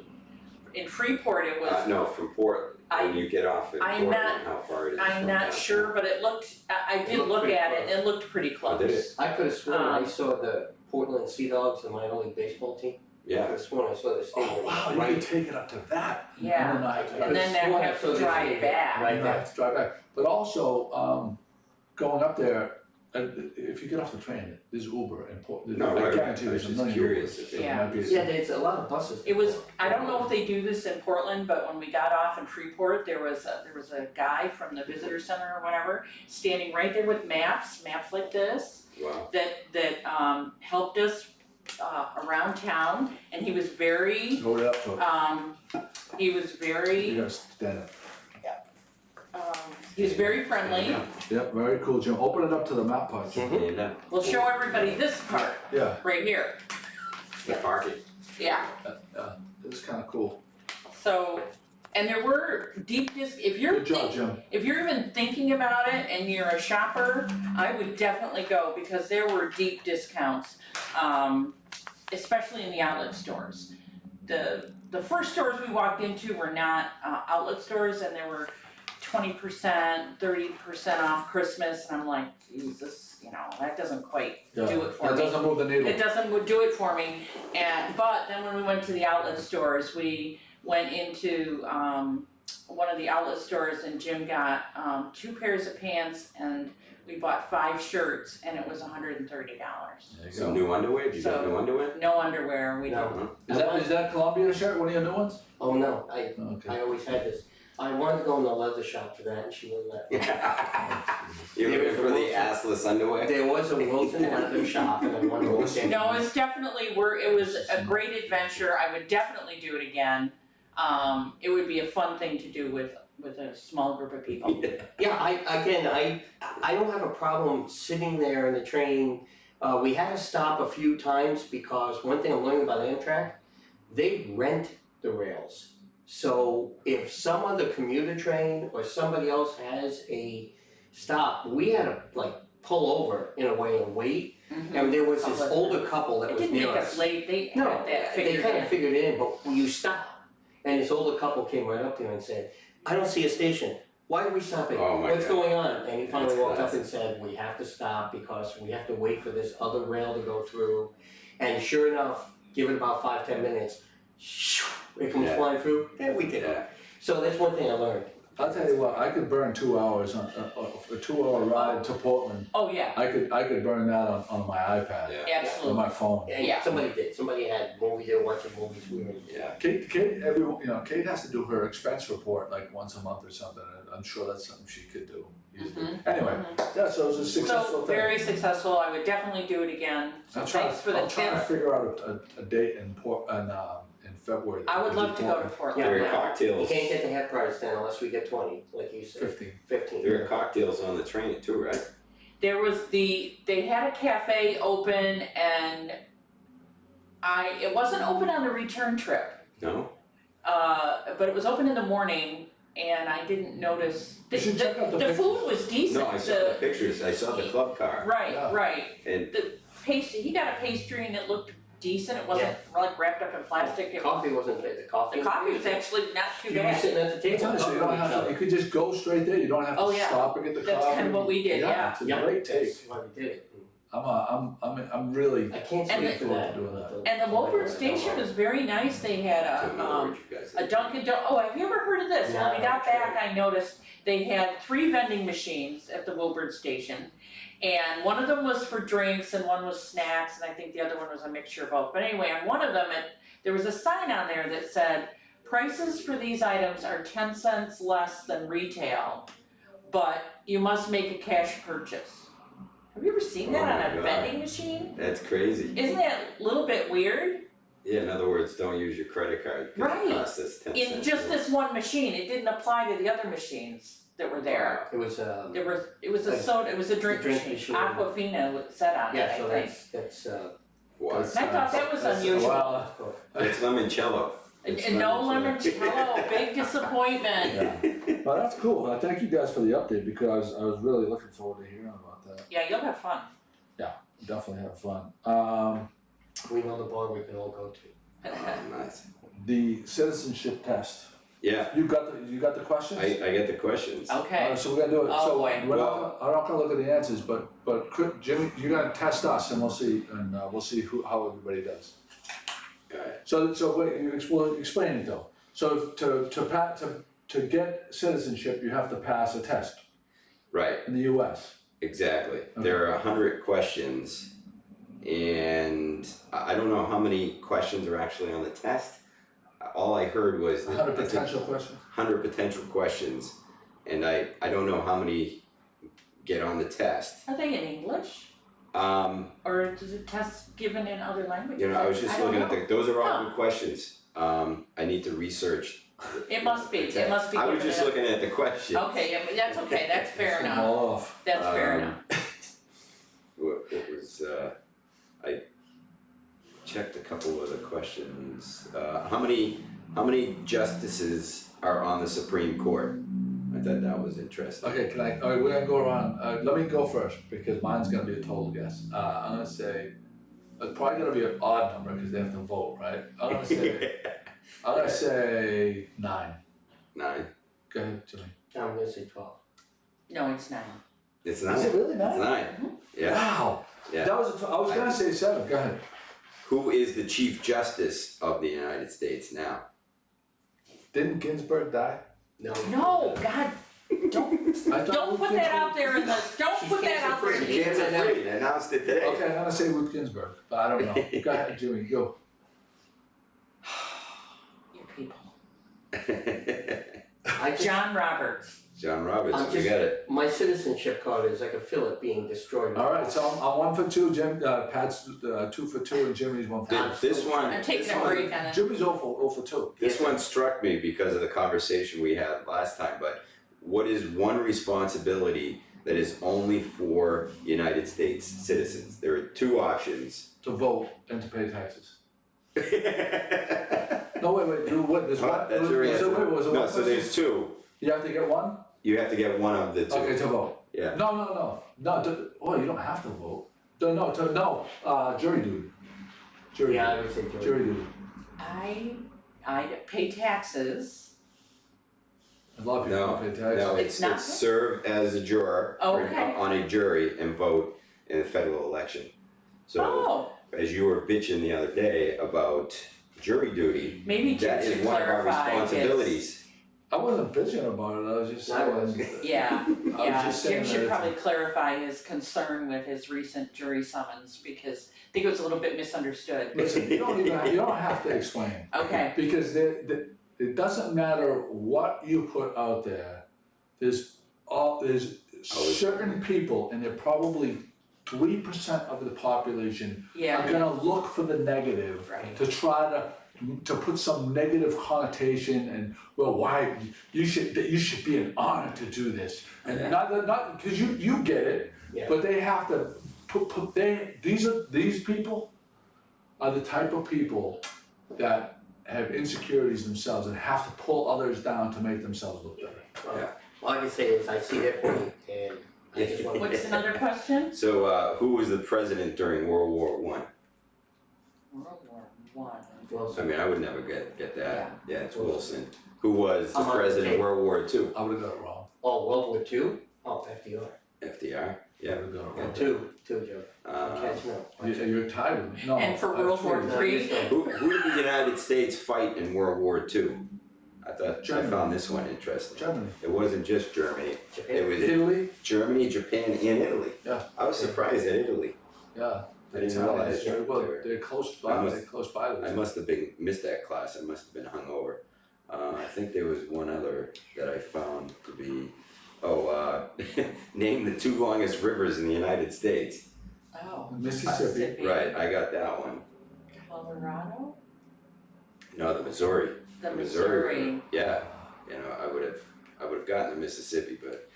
in Freeport it was. No, from Portland. When you get off at I'm Portland, not- how far it is I'm from not downtown? sure, but it looked, I did Looked look pretty at it, close. it looked pretty close. Oh, did it? I could have sworn I saw the Portland Sea Dogs in my only baseball team. I Yeah. could have sworn I saw the stadium. Oh, wow, you right. could take it up to that. Yeah. And then And then they Sworn I have saw to the drive stadium back. Right you there. have to drive back. But also, going up there, if you get off the train, there's Uber in Portland. No, I right, guarantee I was there's a just million curious Ubers. if So it- it might be- Yeah, there's a lot of buses. It was, I don't know if they do this in Portland, but when we got off in Freeport, there was a guy from the visitor center or whatever, standing right there with maps like this, Wow. that helped us around town, and he was very, Go right up to it. he was very, You gotta stand up. he was very friendly. Yep, very cool, Jim. Open it up to the map part, Jim. Mhm. And We'll show everybody this part, Yeah, right here, the parking. yeah. it's kinda cool. So, and there were if you're Good job, Jim. if you're even thinking about it and you're a shopper, I would definitely go because there were deep discounts, especially in the outlet stores. The first stores we walked into were not outlet stores, and there were 20%, 30% off Christmas, and I'm like, Jesus, that doesn't quite do it for That me. doesn't move the needle. It doesn't do it for me, but then when we went to the outlet stores, we went into one of the outlet stores and Jim got 2 pairs of pants and we bought 5 shirts and it was $130. There you Some go. new underwear? Did you get So- new underwear? No underwear, we No. didn't. Is that Columbia shirt, one of your new ones? Oh, no, I Okay. always had this. I wanted to go in the leather shop for that and she wouldn't let me. You're looking for the assless underwear? There was a Wilson leather shop and I wanted to look in. No, it's definitely, it was a great adventure, I would definitely do it again. It would be a fun thing to do with a small group of people. Yeah, I don't have a problem sitting there in the train. We had to stop a few times because one thing I'm learning about Amtrak, they rent the rails. So if some other commuter train or somebody else has a stop, we had to pull over in a way and wait. And there was this older couple that It was didn't near make us. us late, they No, had that they figured kind in. of figured it in, but you stop. And this older couple came right up there and said, I don't see a station. Why are we stopping? Oh my What's God. going on? And he finally That's walked up classic. and said, we have to stop because we have to wait for this other rail to go through. And sure enough, give it about 5-10 minutes, it comes Yeah. flying through, yeah, we did it. So that's one thing I learned. I'll tell you what, I could burn 2 hours on a 2-hour ride to Portland. Oh, yeah, I could burn that on my iPad Yeah. or absolutely. my phone. And Yeah. somebody did, somebody had movies, they were watching movies, we were. Yeah. Kate, Kate has to do her expense report like once a month or something, and I'm sure that's something she could do easily. Mhm. Anyway, yeah, so it was a successful So, thing. very successful, I would definitely do it again, so thanks for the I'm trying to tip. figure out a date in February. that I we would can love do to go to Portland. Portland, There are yeah. You cocktails. can't get the head price then unless we get 20, like you said, 15. 15. There are cocktails on the train too, right? There was they had a cafe open and it wasn't open on the return trip. No. But it was open in the morning and I didn't notice, You should check out the the pictures. food was decent, No, I saw the pictures. I saw the club car. right, Yeah. right. And The pastry, he got a pastry and it looked decent, it wasn't like wrapped up in plastic, it was, Coffee wasn't bad, the coffee. the coffee was actually not too You were bad. sitting at the I'm table. telling you, you don't have to, you could just go straight there, you don't have Oh, to yeah. stop and get the coffee. That's kind of what we did, yeah. It's a Yeah, great take. that's why we did it. I'm really, I can't And speak the- for that. doing that. And the Woburn station was very nice, they had so in other words, you guys. a Dunkin' have you ever heard of this? When we No, got sure. back, I noticed they had 3 vending machines at the Woburn station. And one of them was for drinks and one was snacks, and I think the other one was a mixture of both. But anyway, on one of them, there was a sign on there that said, prices for these items are 10 cents less than retail, but you must make a cash purchase. Have you ever seen that Oh on my a God. vending machine? That's crazy. Isn't that a little bit weird? Yeah, in other words, don't use your credit card. 'Cause Right. It costs us 10 In cents. just this one machine, it didn't apply to the other machines that were there. It was, It was a soda, it was a drink drink machine, machine. Aquafina was said on it, yeah, I so think. that's, Wow. I thought that was That's- unusual. well, It's limoncello. And no limoncello, big disappointment. yeah. Well, that's cool, thank you guys for the update, because I was really looking forward to hearing about that. Yeah, you'll have fun. Definitely have fun. we know the bar we can all go to. Oh, nice. The citizenship test, Yeah, you got the questions? I get the questions. Okay, Alright, so we're gonna do it, Oh, so boy. I'm not gonna look at the answers, but Jimmy, you're gonna test us and we'll see, how everybody does. Alright. So wait, explain it though. So to get citizenship, you have to pass a test Right, in the US. exactly. There are 100 questions, and I don't know how many questions are actually on the test. All I heard was that 100 it's potential questions. 100 potential questions, and I don't know how many get on the test. are they in English? Or is it tests given in other languages? You know, I was just don't looking at know. those are all Huh. good questions. I need to research. It must be, the it must be I was given just in a- looking at the questions. Okay, yeah, but that's okay, that's fair Take them enough, all off. that's fair Um, enough. What was, I checked a couple of the questions. How many justices are on the Supreme Court? I thought that was interesting. Okay, alright, we're gonna go around, let me go first, because mine's gonna be a total guess. I'm gonna say, it's probably gonna be an odd number, because they have to vote, right? I'm gonna say 9. 9. Go ahead, Jimmy. I'm gonna say 12. No, it's 9. It's 9. Is it really 9? It's 9. Yeah. Wow. Yeah. That was I was gonna say 7, go ahead. Who is the Chief Justice of the United States now? Didn't Ginsburg die? No. No, God, don't, I thought don't Ruth put that Ginsburg- out there in the, don't She's put that out there. in cancer-free. the- Cancer free. They announced it today. Okay, I'm gonna say Ruth Ginsburg, but I don't know. Go ahead, Jimmy, go. You people. I just, John Roberts. John Roberts, I'm you just- got it. my citizenship card is, I can feel it being destroyed. Alright, so I'm 1 for 2, Pat's 2 for 2, and Jimmy's 1 for 2. This one, I'm taking this a one, break on it. Jimmy's 0 for 2. this one struck me because of the conversation we had last time, but what is one responsibility that is only for United States citizens? There are 2 options. To vote and to pay taxes. No, wait, there's one. That's your answer. Was it No, one so question? there's 2. You have to get one? You have to get one of the 2. Okay, to vote. Yeah. No, well, you don't have to vote. Jury duty. Jury Yeah, I duty. would say George. Jury duty. I pay taxes. A lot of people No, don't pay taxes. no, It's not? it's serve as a juror Oh, okay. on a jury and vote in a federal election. So, Oh, as you were bitching the other day about jury duty, maybe Jim that should is one of our clarify his. responsibilities. I wasn't bitching about it, I was just saying. Yeah, I was yeah, just Jim saying should that probably clarify his concern with his recent jury summons, because I think it was a little bit misunderstood. Listen, you don't have to explain. Okay, Because it doesn't matter what you put out there, there's certain people, and they're probably 3% of the population, are yeah, gonna look for the negative right, to try to put some negative connotation and, well, why, you should be an honor to do this. And Yeah. not, cause you get it, Yeah. but they have to these people are the type of people that have insecurities themselves and have to pull others down to make themselves look better. All I can say is I see their point and I just want to. what's another question? So, who was the president during World War One? World War One. Well, I mean, I would never get that. Yeah, it's Wilson. Wilson. Who was the I'm on the president of table. World War Two? I would've got it wrong. Oh, World War II? Oh, FDR. FDR. I Yeah. would've got it wrong. Two, Joe. Catch me up. You're tired of me. No. And for I World War figured- Three? Who did the United States fight in World War Two? I Germany. found this one interesting. Germany. It wasn't just Germany. It was Italy, Germany, Japan, and Italy. Yeah. I was surprised at Italy. yeah. I didn't realize Italians, that. well, they're close by, I must have missed that class. I must have been hungover. I think there was one other that I found to be, name the 2 longest rivers in the United States. Oh, Mississippi. Right, I got that one. Colorado? No, the Missouri. The Missouri. Missouri. Yeah, I would have gotten the Mississippi, but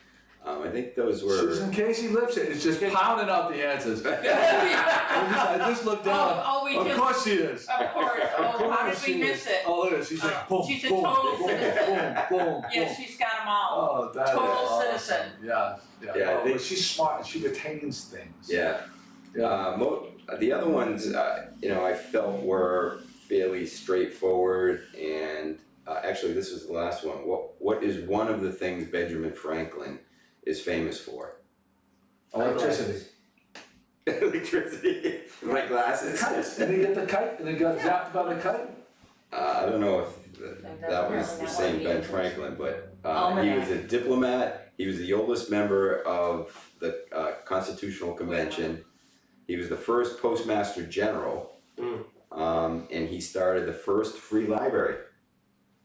I think those were. Susan Casey Lipset is just pounding out the answers. I just looked down. Oh, we Of just, course she is. of course, oh, how did we miss it? Oh, look at it, she's like boom, She's a boom, total boom, citizen. boom, boom, Yeah, boom. she's got them all. Oh, that is Total awesome. citizen. Yeah. Yeah, I Oh, think- but she's smart. She retains things. Yeah. The other ones, I felt were fairly straightforward, and actually, this was the last one. What is one of the things Benjamin Franklin is famous for? Electricity. Electricity. My glasses. Kites. And they get the kite, and they got zapped by the kite. I don't know if that was the same Ben Franklin, but he was a diplomat. He was the oldest member of the Constitutional Convention. He was the first Postmaster General, and he started the first free library.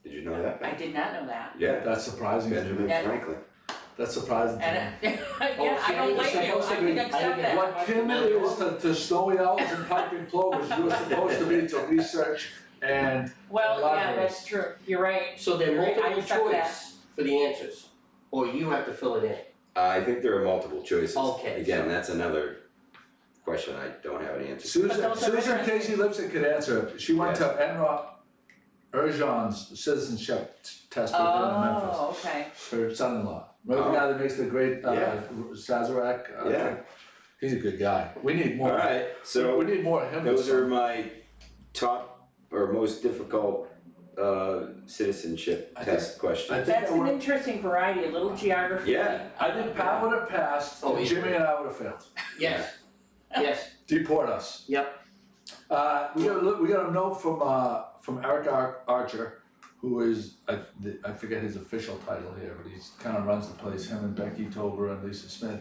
Did you know that? I did not know that. Yeah, That's surprising to Benjamin me. Yeah. Franklin. That's surprising to me. And, yeah, I don't blame you, I can accept that. What Kim is to snowy owls and piping plovers, you're supposed to be to research and Well, yeah, libraries. that's true, you're right. So they're Right, I multiple accept that. choice for the answers, or you have to fill it in. I think there are multiple choices. Okay. Again, that's another question I don't have an answer to. But those are Susan interesting. Casey Lipset could answer. She went to Enra Erjan's citizenship test with him in Memphis. Oh, okay. Her son-in-law. Remember the guy that makes the great Yeah. Sazerac? Yeah. He's a good guy. We need more. Alright, so we need more of him. those are my top or most difficult citizenship I think- test questions. I think That's I an would- interesting variety, a little geography. Yeah. I think Pat would have passed, Oh, and yeah. Jimmy and I would have failed. Yes, yes, Deport us. yep. We got a note from Eric Archer, who is I forget his official title here, but he's kind of runs the place. Him and Becky Tober and Lisa Smith.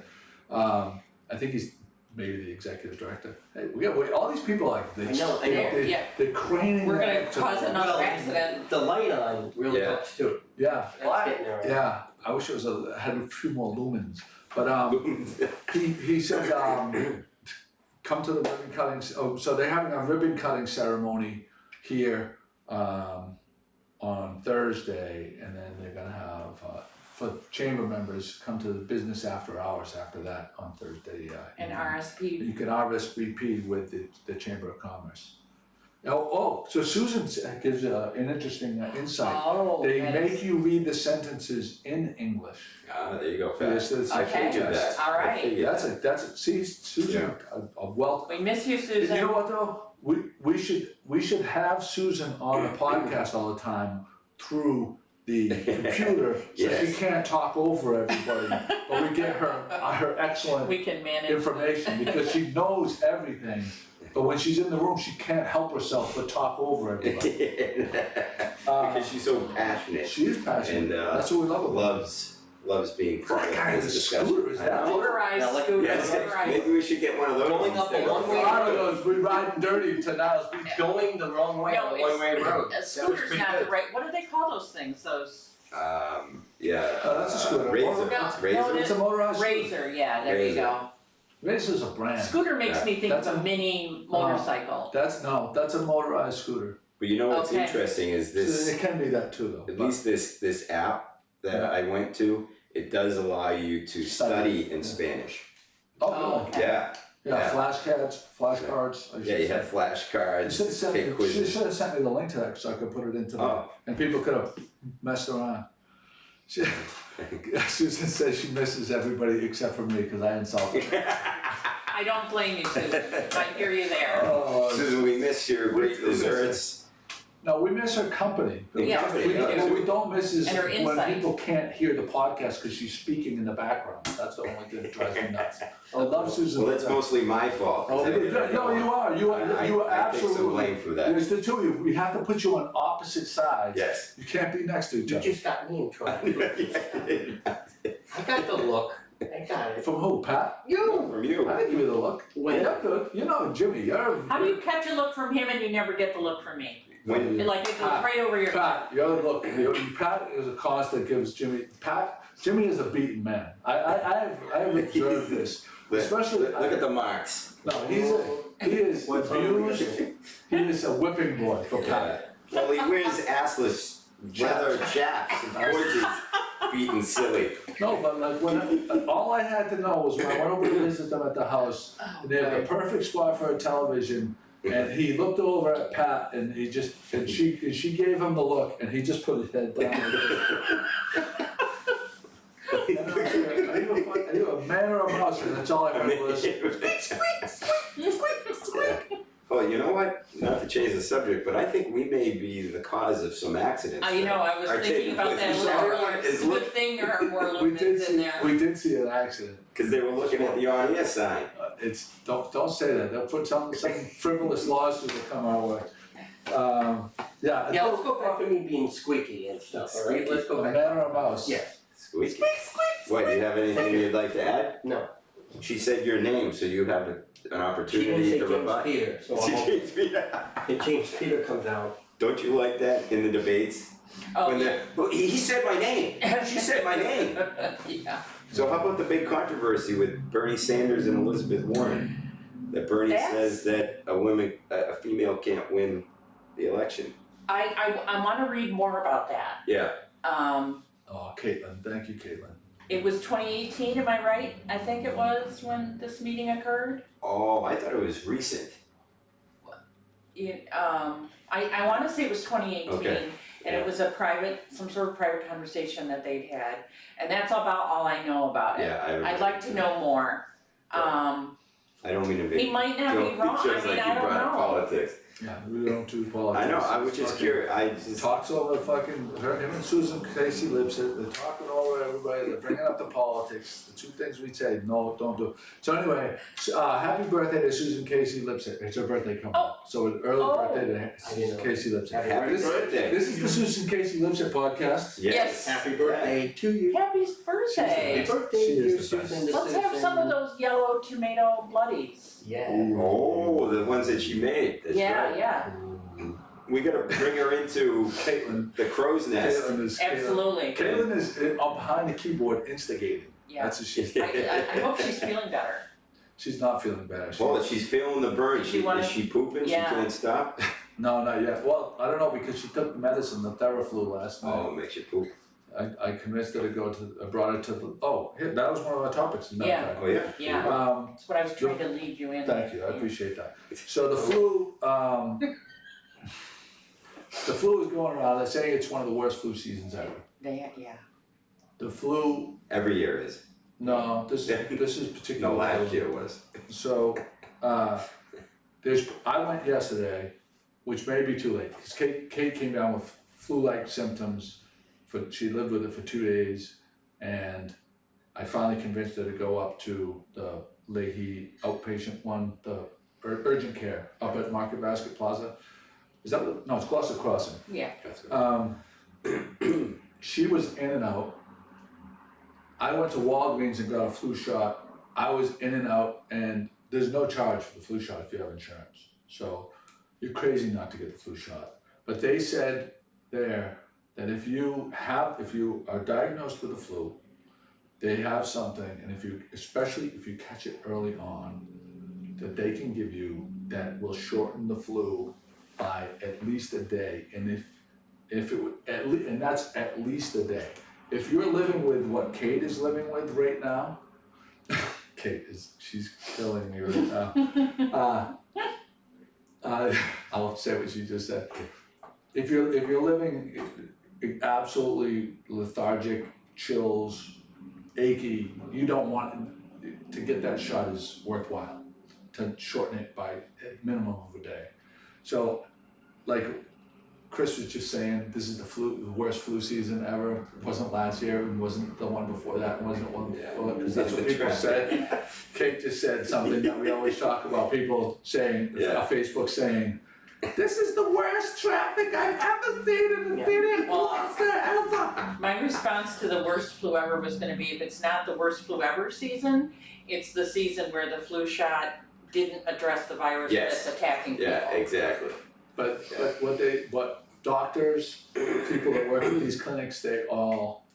I think he's maybe the executive director. Hey, we got all these people like I know. Yeah. They're craning. We're gonna their neck to- cause another Well, accident. The light on really Yeah. helps too. Yeah. That's getting there. Yeah. I wish it was had a few more lumens, but he said come to the ribbon cutting. Oh, so they're having a ribbon cutting ceremony here on Thursday, and then they're gonna have for chamber members come to the business after hours after that on Thursday. An evening. RSP. You can RSVP with the Chamber of Commerce. So Susan gives an interesting insight. Oh, They that make is- you read the sentences in English. There you go, For this Pat. I Okay. figured that. All right. I figured that. That's it. See, Susan, a wealth. We miss you, And Susan. you know what though? We should have Susan on the podcast all the time through the computer, so she Yes. can't talk over everybody, but we get her excellent We can manage. information, because she knows everything, but when she's in the room, she can't help herself but talk over everybody. Because she's so passionate She is passionate, and that's what we love about her. loves being part That of guy this has a discussion. scooter, is I that- know. Motorized Yeah, like- scooter, Yes, motorized. maybe we should get one of those. Going up the instead. one-way A lot of those, we ride dirty to Niles Beach. Going the wrong way No, on the it's- one-way road. A That was scooter's pretty not good. the right, what do they call those things, those Yeah. That's a scooter. Razor. No, no, Razor. It's a motorized scooter. razor, yeah, there you Razor. go. Razor's a brand. Scooter makes me think of That's a a- mini motorcycle. That's a motorized scooter. But you know what's Okay. interesting is this. It can be that too, though. At but- least this app that Yeah. I went to, it does allow you to study in Yeah. Spanish. Oh, Oh, okay. Yeah, yeah, yeah. flashcards. I yeah, should you say. have flashcards, You should have sent take me, she quizzes. should have sent me the link to that so I could put it into the, Oh, and people could have messed around. Susan says she misses everybody except for me because I insulted her. I don't blame you, Susan, I hear you there. Oh, Susan, we miss your We great do miss desserts. no, we miss her company. Yeah. Company, yeah. What we don't miss is And her when insight. people can't hear the podcast because she's speaking in the background. That's the only thing that drives me nuts. I love Susan. Well, that's mostly my fault. 'cause Oh, I didn't no, know. you are. You are I take some absolutely. blame for that. There's the two of you. We have to put you on opposite sides. Yes. You can't be next to each You other. just got me in trouble. I got the look. I got it. From who, Pat? You. From you. I didn't give you the look. When- You're good. You know, Jimmy, you're. How do you catch a look from him and you never get the look from me? When, Like it goes right over your. Pat, you're the look. Pat is a cause that gives Jimmy. Jimmy is a beaten man. I have observed this. Especially. look at the marks. No, he is What's abused. on He is a whipping boy for Pat. Well, he wears assless leather chaps. Of course he's beaten silly. No, but like when all I had to know was when I went over to visit them at the house, and they had the perfect spot for a television, and he looked over at Pat, and she gave him the look, and he just put his head down. And I was like, are you a man or a mouse? And that's all I heard was. Well, you know what? Not to change the subject, but I think we may be the cause of some accidents. You know, I was Are thinking taking about that place. a little Everyone earlier, is it's a good thing there are more lumens in there. We did see an accident. Because they were looking at the on-air sign. Don't say that. They'll put some frivolous lawsuit will come our way. Yeah. Yeah, let's go back to me being squeaky and stuff, all right? Let's A go man back. or a mouse? Yeah. Squeaky. What, do you have anything you'd like to add? No. She said your name, so you have an She didn't opportunity say to James rebut. Peter, so She I'm hoping changed me. if James Peter comes out. Don't you like that in the debates? Oh, When yeah. well, he said my name. She said my name. Yeah. So how about the big controversy with Bernie Sanders and Elizabeth Warren? That Bernie That's- says that a female can't win the election. I wanna read more about that. Yeah. Oh, Caitlin, thank you, Caitlin. It was 2018, am I right? I think it was when this meeting occurred. Oh, I thought it was recent. I wanna say it was 2018. Okay. And it was some sort of private conversation that they'd had, and that's about all I know about it. Yeah, I'd like to know more. I don't mean to be. He might not be wrong, I Just mean, like I you don't brought up know. politics. Yeah, we don't do politics. I know, I was It's just fucking- curious, I just. Talks over him and Susan Casey lives it, they're talking over everybody, they're bringing up the politics, the two things we say, no, don't do. So anyway, happy birthday to Susan Casey Lipset, it's her birthday coming up, so an early Oh. birthday to I didn't Susan know. Casey Lipset. Happy This- birthday. This is the Susan Casey Lipset podcast. Yes. Happy birthday to you. Happy Happy birthday! birthday, She is dear the Susan. best. Let's have some of those yellow tomato bloodies. Yeah. Oh, the ones that she made, that's Yeah, right. yeah, We gotta bring her into Caitlin, the crow's nest. absolutely, Caitlin is behind the keyboard instigating, yeah. that's what she's, I hope she's feeling better. she's not feeling bad. Well, she's feeling the burn, She wanted- is she pooping, Yeah. she can't stop? No, not yet, well, I don't know, because she took medicine, the Theraflu last night. Oh, it makes you poop. I convinced her to go to, I brought her to the, here, that was one of our topics, as a matter of fact. Oh, yeah? Yeah, that's what I was trying to lead you in. Thank you, I appreciate that. So the flu, the flu is going around, they're saying it's one of the worst flu seasons ever. Yeah. The flu, Every year is. no, this is No, particularly. last year was. So, I went yesterday, which may be too late, because Kate came down with flu-like symptoms, she lived with it for 2 days, and I finally convinced her to go up to the Leahy outpatient one, the urgent care up at Market Basket Plaza. Is that what, no, it's Gloucester Crossing. Yeah. That's good. She was in and out. I went to Walgreens and got a flu shot. I was in and out, and there's no charge for the flu shot if you have insurance. So you're crazy not to get the flu shot. But they said there that if you are diagnosed with the flu, they have something, and especially if you catch it early on, that they can give you that will shorten the flu by at least a day. And if it would and that's at least a day. If you're living with what Kate is living with right now, she's killing me right now. I'll say what she just said. If you're living absolutely lethargic, chills, achy, you don't want to get that shot is worthwhile to shorten it by a minimum of a day. So, like Chris was just saying, this is the worst flu season ever. It wasn't last year, and wasn't the one before that, and wasn't one before that, because that's what people said. Kate just said something that we always talk about, people saying, on Facebook saying, this is the worst traffic I've ever seen in the city of Gloucester ever. My response to the worst flu ever was gonna be, if it's not the worst flu ever season, it's the season where the flu shot didn't address the virus that's attacking people. Yeah, exactly. But what doctors, people that work at these clinics, they all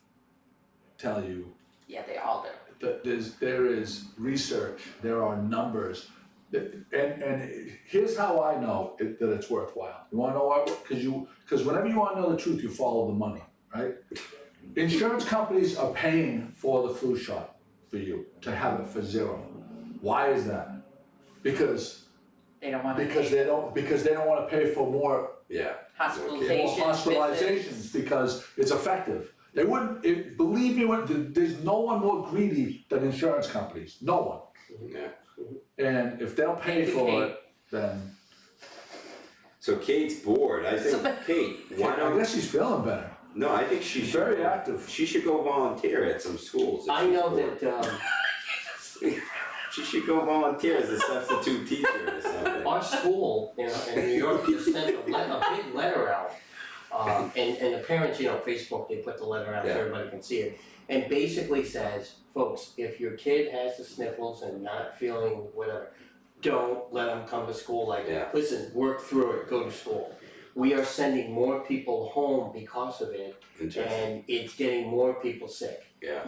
tell you Yeah, they all do. that there is research, there are numbers, and here's how I know that it's worthwhile. You wanna know why? Because whenever you wanna know the truth, you follow the money, right? Insurance companies are paying for the flu shot for you to have it for zero. Why is that? Because They don't wanna they don't wanna pay for more hospitalizations because it's effective. They wouldn't, believe me, there's no one more greedy than insurance companies, no one. Yeah. And if they'll pay for it, then So Kate's bored. I think Kate, why I don't? guess she's feeling better. No, I think she She's should. very active. She should go volunteer at some schools. if I she's know bored. that, She should go volunteer as a substitute teacher or something. our school, in New York, just sent a big letter out. And the parents, Facebook, they put the letter out so Yeah. everybody can see it. And basically says, folks, if your kid has the sniffles and not feeling whatever, don't let them come to school listen, work through it, go to school. We are sending more people home because of it, Interesting. and it's getting more people sick. Yeah.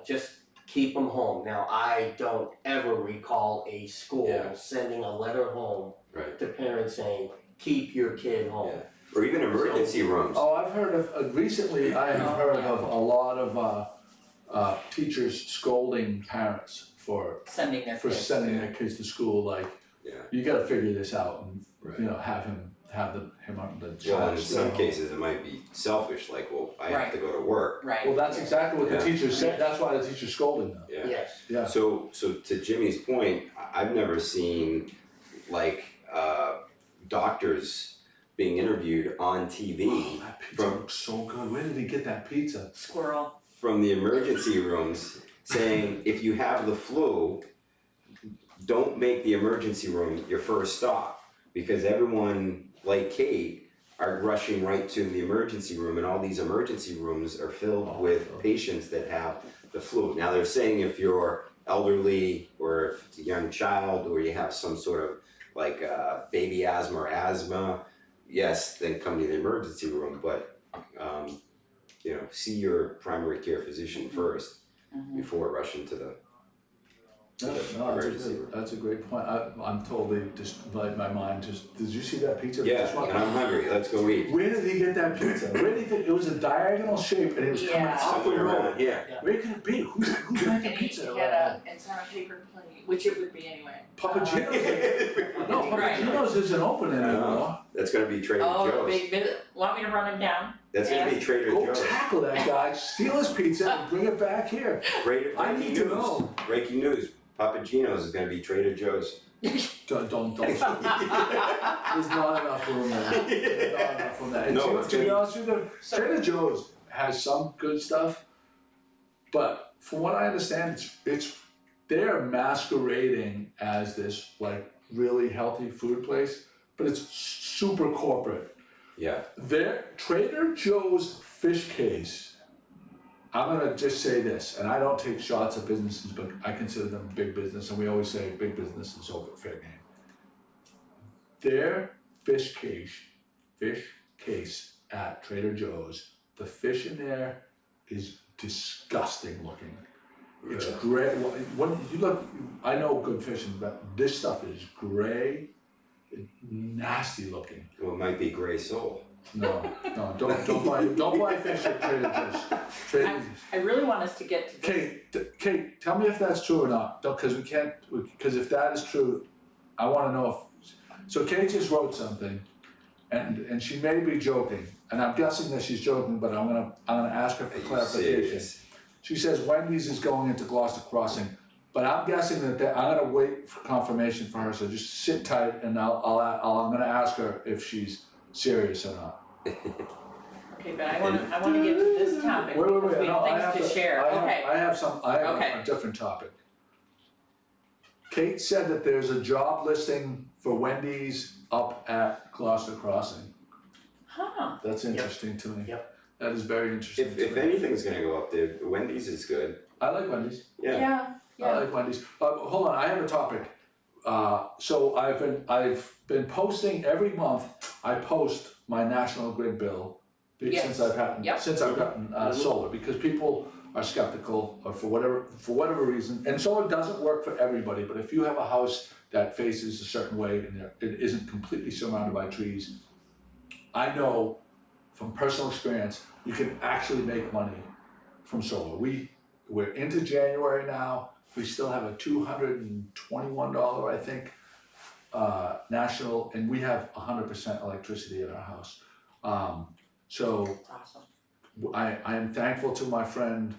Just keep them home. Now, I don't ever recall a school sending a letter home Right. to parents saying, keep your kid home. Yeah. Or even emergency rooms. Oh, I've heard of, recently I have heard of a lot of teachers scolding parents for sending their kids. sending their kids to school, like, Yeah. you gotta figure this out and, Right. have him on the Well, child. in some cases, it might be selfish, like, well, I have to go to work. Right. Well, that's exactly what the Yeah. teacher said, that's why the teacher scolded them. Yeah. Yes. Yeah. So to Jimmy's point, I've never seen like doctors being interviewed on TV Oh, that pizza looks so good, where did he get that pizza? Squirrel. from the emergency rooms saying, if you have the flu, don't make the emergency room your first stop, because everyone like Kate are rushing right to the emergency room, and all these emergency rooms are filled with patients that have the flu. Now they're saying if you're elderly or if it's a young child or you have some sort of like baby asthma or asthma, yes, then come to the emergency room, but see your primary care physician first before rushing to the emergency room. That's a great point, I'm totally just, like, my mind just, did you see that pizza? Yeah, Just walked- and I'm hungry, let's go eat. Where did he get that pizza? Where did he get, it was a diagonal shape and it was coming Yeah. off the Somewhere road. around here. Where could it be? Who's making And he pizza? had it's on a paper plate, which it would be anyway. Papa Gino's. No, Papa Right. Gino's isn't open anymore. That's gonna be Trader Oh, the Joe's. big bit, want me to run him down? That's gonna be Trader Go Joe's. tackle that guy, steal his pizza and bring it back here. I need to know. Breaking news, Papa Gino's is gonna be Trader Joe's. Don't. There's not enough room there. There's not enough room there. And No, to it's be gonna- honest with you, Trader Joe's has some good stuff, but from what I understand, they're masquerading as this like really healthy food place, but it's super corporate. Yeah. Their Trader Joe's fish case, I'm gonna just say this, and I don't take shots at businesses, but I consider them big business, and we always say big business is over fair game. Their fish case at Trader Joe's, the fish in there is disgusting looking. It's gray. When you look, I know good fishing, but this stuff is gray, nasty looking. Well, it might be gray soul. No, don't buy fish at Trader Joe's. I really want us to get to this. Kate, tell me if that's true or not. Because if that is true, I want to know if. So Kate just wrote something, and she may be joking, and I'm guessing that she's joking, but I'm gonna ask her for Are you clarification. serious? She says Wendy's is going into Gloucester Crossing, but I'm guessing that I'm gonna wait for confirmation for her. So just sit tight, and I'm gonna ask her if she's serious or not. Okay, but I wanna get to this topic Wait, because we no, have things to share, okay. I have Okay. a different topic. Kate said that there's a job listing for Wendy's up at Gloucester Crossing. Huh, That's interesting to me. Yep. That is very interesting If to me. anything's gonna go up there, Wendy's is good. I like Wendy's. Yeah. I like Wendy's. Hold on, I have a topic. So I've been posting every month. I post my National Grid bill Yes. since I've gotten solar, because people are skeptical or for whatever reason. And solar doesn't work for everybody, but if you have a house that faces a certain way and it isn't completely surrounded by trees, I know from personal experience you can actually make money from solar. We're into January now. We still have a $221, I think, national, and we have 100% electricity in our house. So awesome. I am thankful to my friend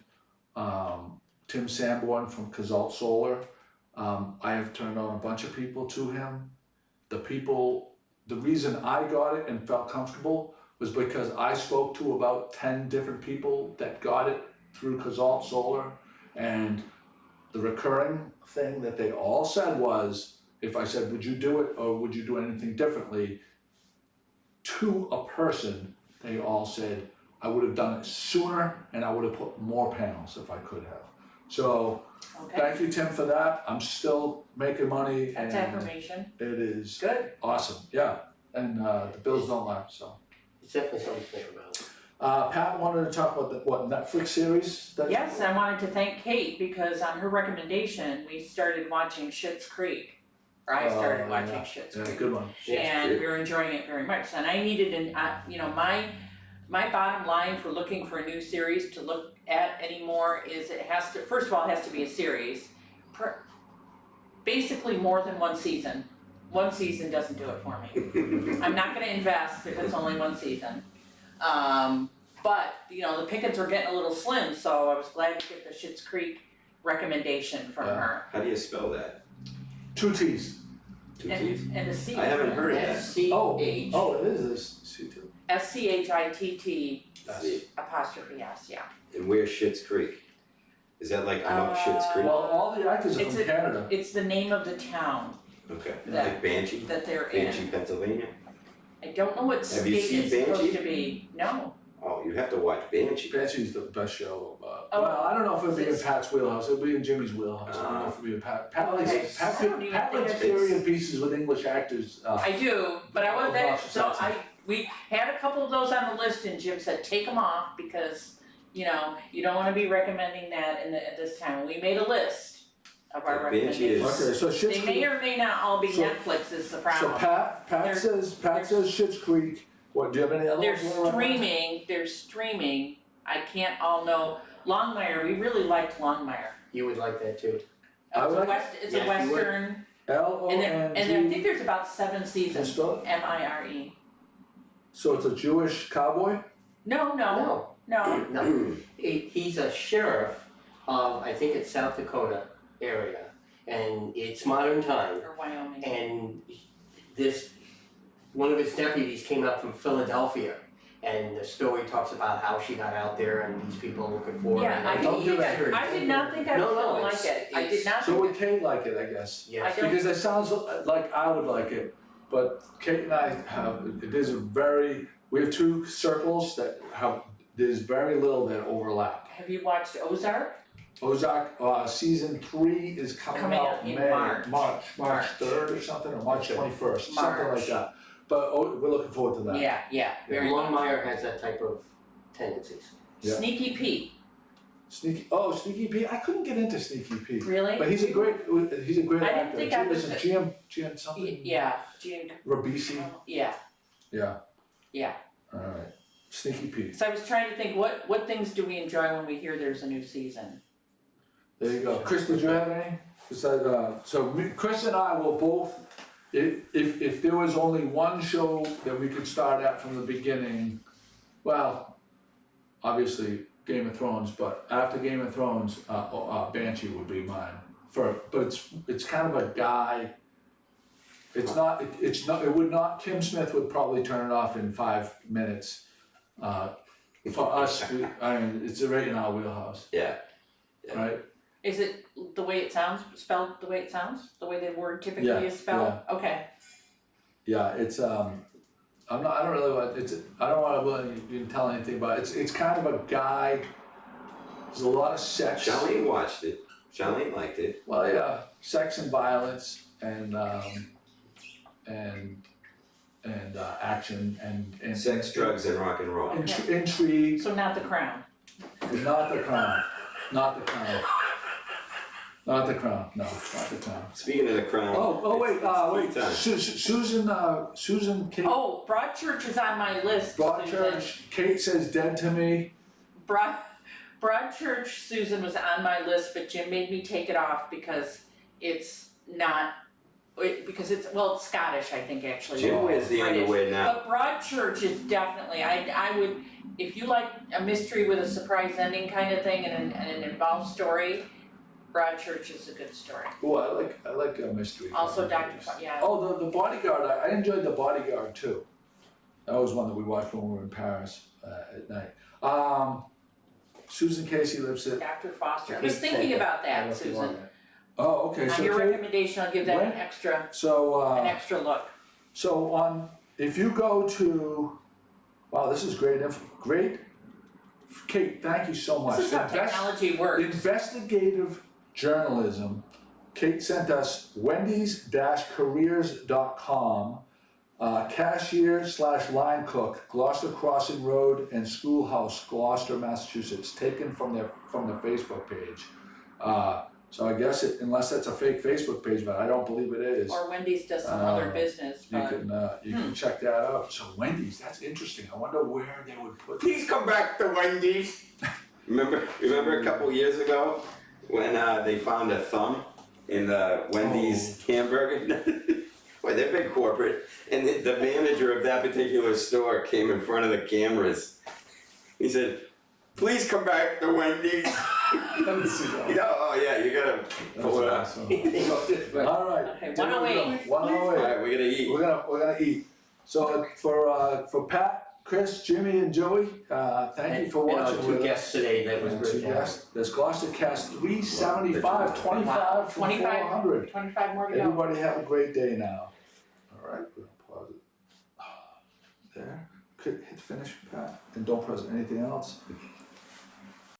Tim Sanborn from Cazalt Solar. I have turned on a bunch of people to him. The reason I got it and felt comfortable was because I spoke to about 10 different people that got it through Cazalt Solar, and the recurring thing that they all said was, if I said, would you do it or would you do anything differently, to a person, they all said, I would have done it sooner and I would have put more panels if I could have. So, Okay, thank you, Tim, for that. I'm still making money, that's and affirmation, it is good. awesome, yeah. And the bills don't lie, so. It's definitely something to think about. Pat wanted to talk about what Netflix series that. Yes, I wanted to thank Kate because on her recommendation, we started watching Schitt's Creek. Or I started watching Schitt's Yeah, Creek. good one. And we were enjoying it very much. And I needed my bottom line for looking for a new series to look at anymore is first of all, it has to be a series. Basically more than one season. One season doesn't do it for me. I'm not gonna invest if it's only one season. But, the pickings were getting a little slim, so I was glad to get the Schitt's Creek recommendation from her. How do you spell that? 2 T's. Two T's? And a C. I haven't heard of that. SCH. Oh, it is this C2. SCHITT See. apostrophe S, yeah. And where's Schitt's Creek? Is that like I'm up Schitt's Creek? Well, all the actors are It's from Canada. It's the name of the town Okay, that- like Banshee? that they're in. Banshee, Pennsylvania? I don't know what Have state you seen it's supposed Banshee? to be. No. Oh, you have to watch Banshee. Banshee's the best show. Oh. Well, I don't know if it'd be in It's- Pat's wheelhouse. It'd be in Jimmy's wheelhouse. I don't know if it'd be in Pat. Pat likes Okay. Pat, I don't even Pat think likes it's- period pieces with English actors. I do, but I was Oh, so gosh, we had a couple of those on the list and Jim said, take them off because, you don't wanna be recommending that at this time. We made a list of our Banshee is- recommendations. Okay, so Schitt's They may Creek. or may not all be So- Netflix is the So problem. Pat They're- says Schitt's Creek. What, do you have any other They're ones you wanna recommend? they're streaming, I can't all know, Longmire, we really liked Longmire. You would like that too. I would like- It's Yeah, a you would. western, L-O-N-G. and I think there's about 7 Can you seasons, spell it? MIRE. So it's a Jewish cowboy? No, No, no, he's a sheriff of, I think it's South Dakota area, and it's modern time. or Wyoming. And one of his deputies came up from Philadelphia, and the story talks about how she got out there and these people are looking for her. Yeah, and I Don't didn't do that. think, I did not think I was No, no, gonna like it's- it, I did it's- not So think, would Kate like it, I guess? Yes. I don't- Because it sounds like I would like it, but Kate and I have, we have two circles that have, there's very little that overlap. have you watched Ozark? Ozark, season 3 is coming out in May, March. March March. 3rd or something, or March 21st, something like March. that. But we're looking forward to that. Yeah, very much. Longmire has that type of tendencies. Yeah. Sneaky Pete, Sneaky Pete, I couldn't get into Sneaky Pete. really? But he's a great I didn't actor. think I was- Listen, GM something? Yeah, Gene, Rabisi? yeah, Yeah. Yeah. Alright, Sneaky Pete, so I was trying to think, what things do we enjoy when we hear there's a new season? there you go. Chris, did you have any? Chris and I will both, if there was only one show that we could start at from the beginning, well, obviously Game of Thrones, but after Game of Thrones, Banshee would be mine. But it's kind of a guy, it would not, Kim Smith would probably turn it off in 5 minutes. For us, it's right in our wheelhouse, Yeah. right? Is it the way it sounds, spelled the way it sounds, the way the word typically Yeah, is spelled? Okay, Yeah, it's I don't wanna really tell anything about it, it's kind of a guy, there's a lot of sex. Charlene watched it. Charlene liked it. Well, yeah, sex and violence and action and. Sex, drugs, and rock and roll. Intrigue, so not The Crown. not the crown, not the crown. Not the crown, no, not the crown. Speaking of the crown. Wait, it's free time. Susan, Kate, Oh, Broadchurch is on my list, Susan. Broadchurch, Kate says dead to me. Broadchurch, Susan, was on my list, but Jim made me take it off because it's not, because it's Scottish, I think, actually. Jim wears the British. underwear now. But Broadchurch is definitely, I would, if you like a mystery with a surprise ending kind of thing and an involved story, Broadchurch is a good story. Oh, I like a mystery. Also, comedies. yeah. Oh, the Bodyguard, I enjoyed The Bodyguard too. That was one that we watched when we were in Paris at night. Susan Casey Lipset. Dr. Foster. I was thinking about that, Susan. Oh, okay, On so your Kate, recommendation, I'll give that an when- extra so, look. so if you go to, wow, this is great great, Kate, thank you so much. This is how technology works. Investigative journalism, Kate sent us wendy's-careers.com, cashier/line cook, Gloucester Crossing Road and Schoolhouse, Gloucester, Massachusetts, taken from the Facebook page. So I guess unless that's a fake Facebook page, but I don't believe it is. Or Wendy's does some other business, You but can check that out. So Wendy's, that's interesting. I wonder where they would put. Please come back to Wendy's. Remember a couple years ago when they found a thumb in the Wendy's hamburger? Boy, they're big corporate. And the manager of that particular store came in front of the cameras. He said, "Please come back to Wendy's." Oh yeah, you gotta pull it up. Awesome. All right. Okay, 108. 108. Alright, we're gonna eat. We're gonna eat. So for Pat, Chris, Jimmy, and Joey, thank you for watching Two with guests us. today, that was And great two to have. guests. There's GloucesterCast 375, 25 from 25. 400. 25 more to go. Everybody have a great day now. All right, we're gonna pause it. There. Hit finish, Pat, and don't press anything else.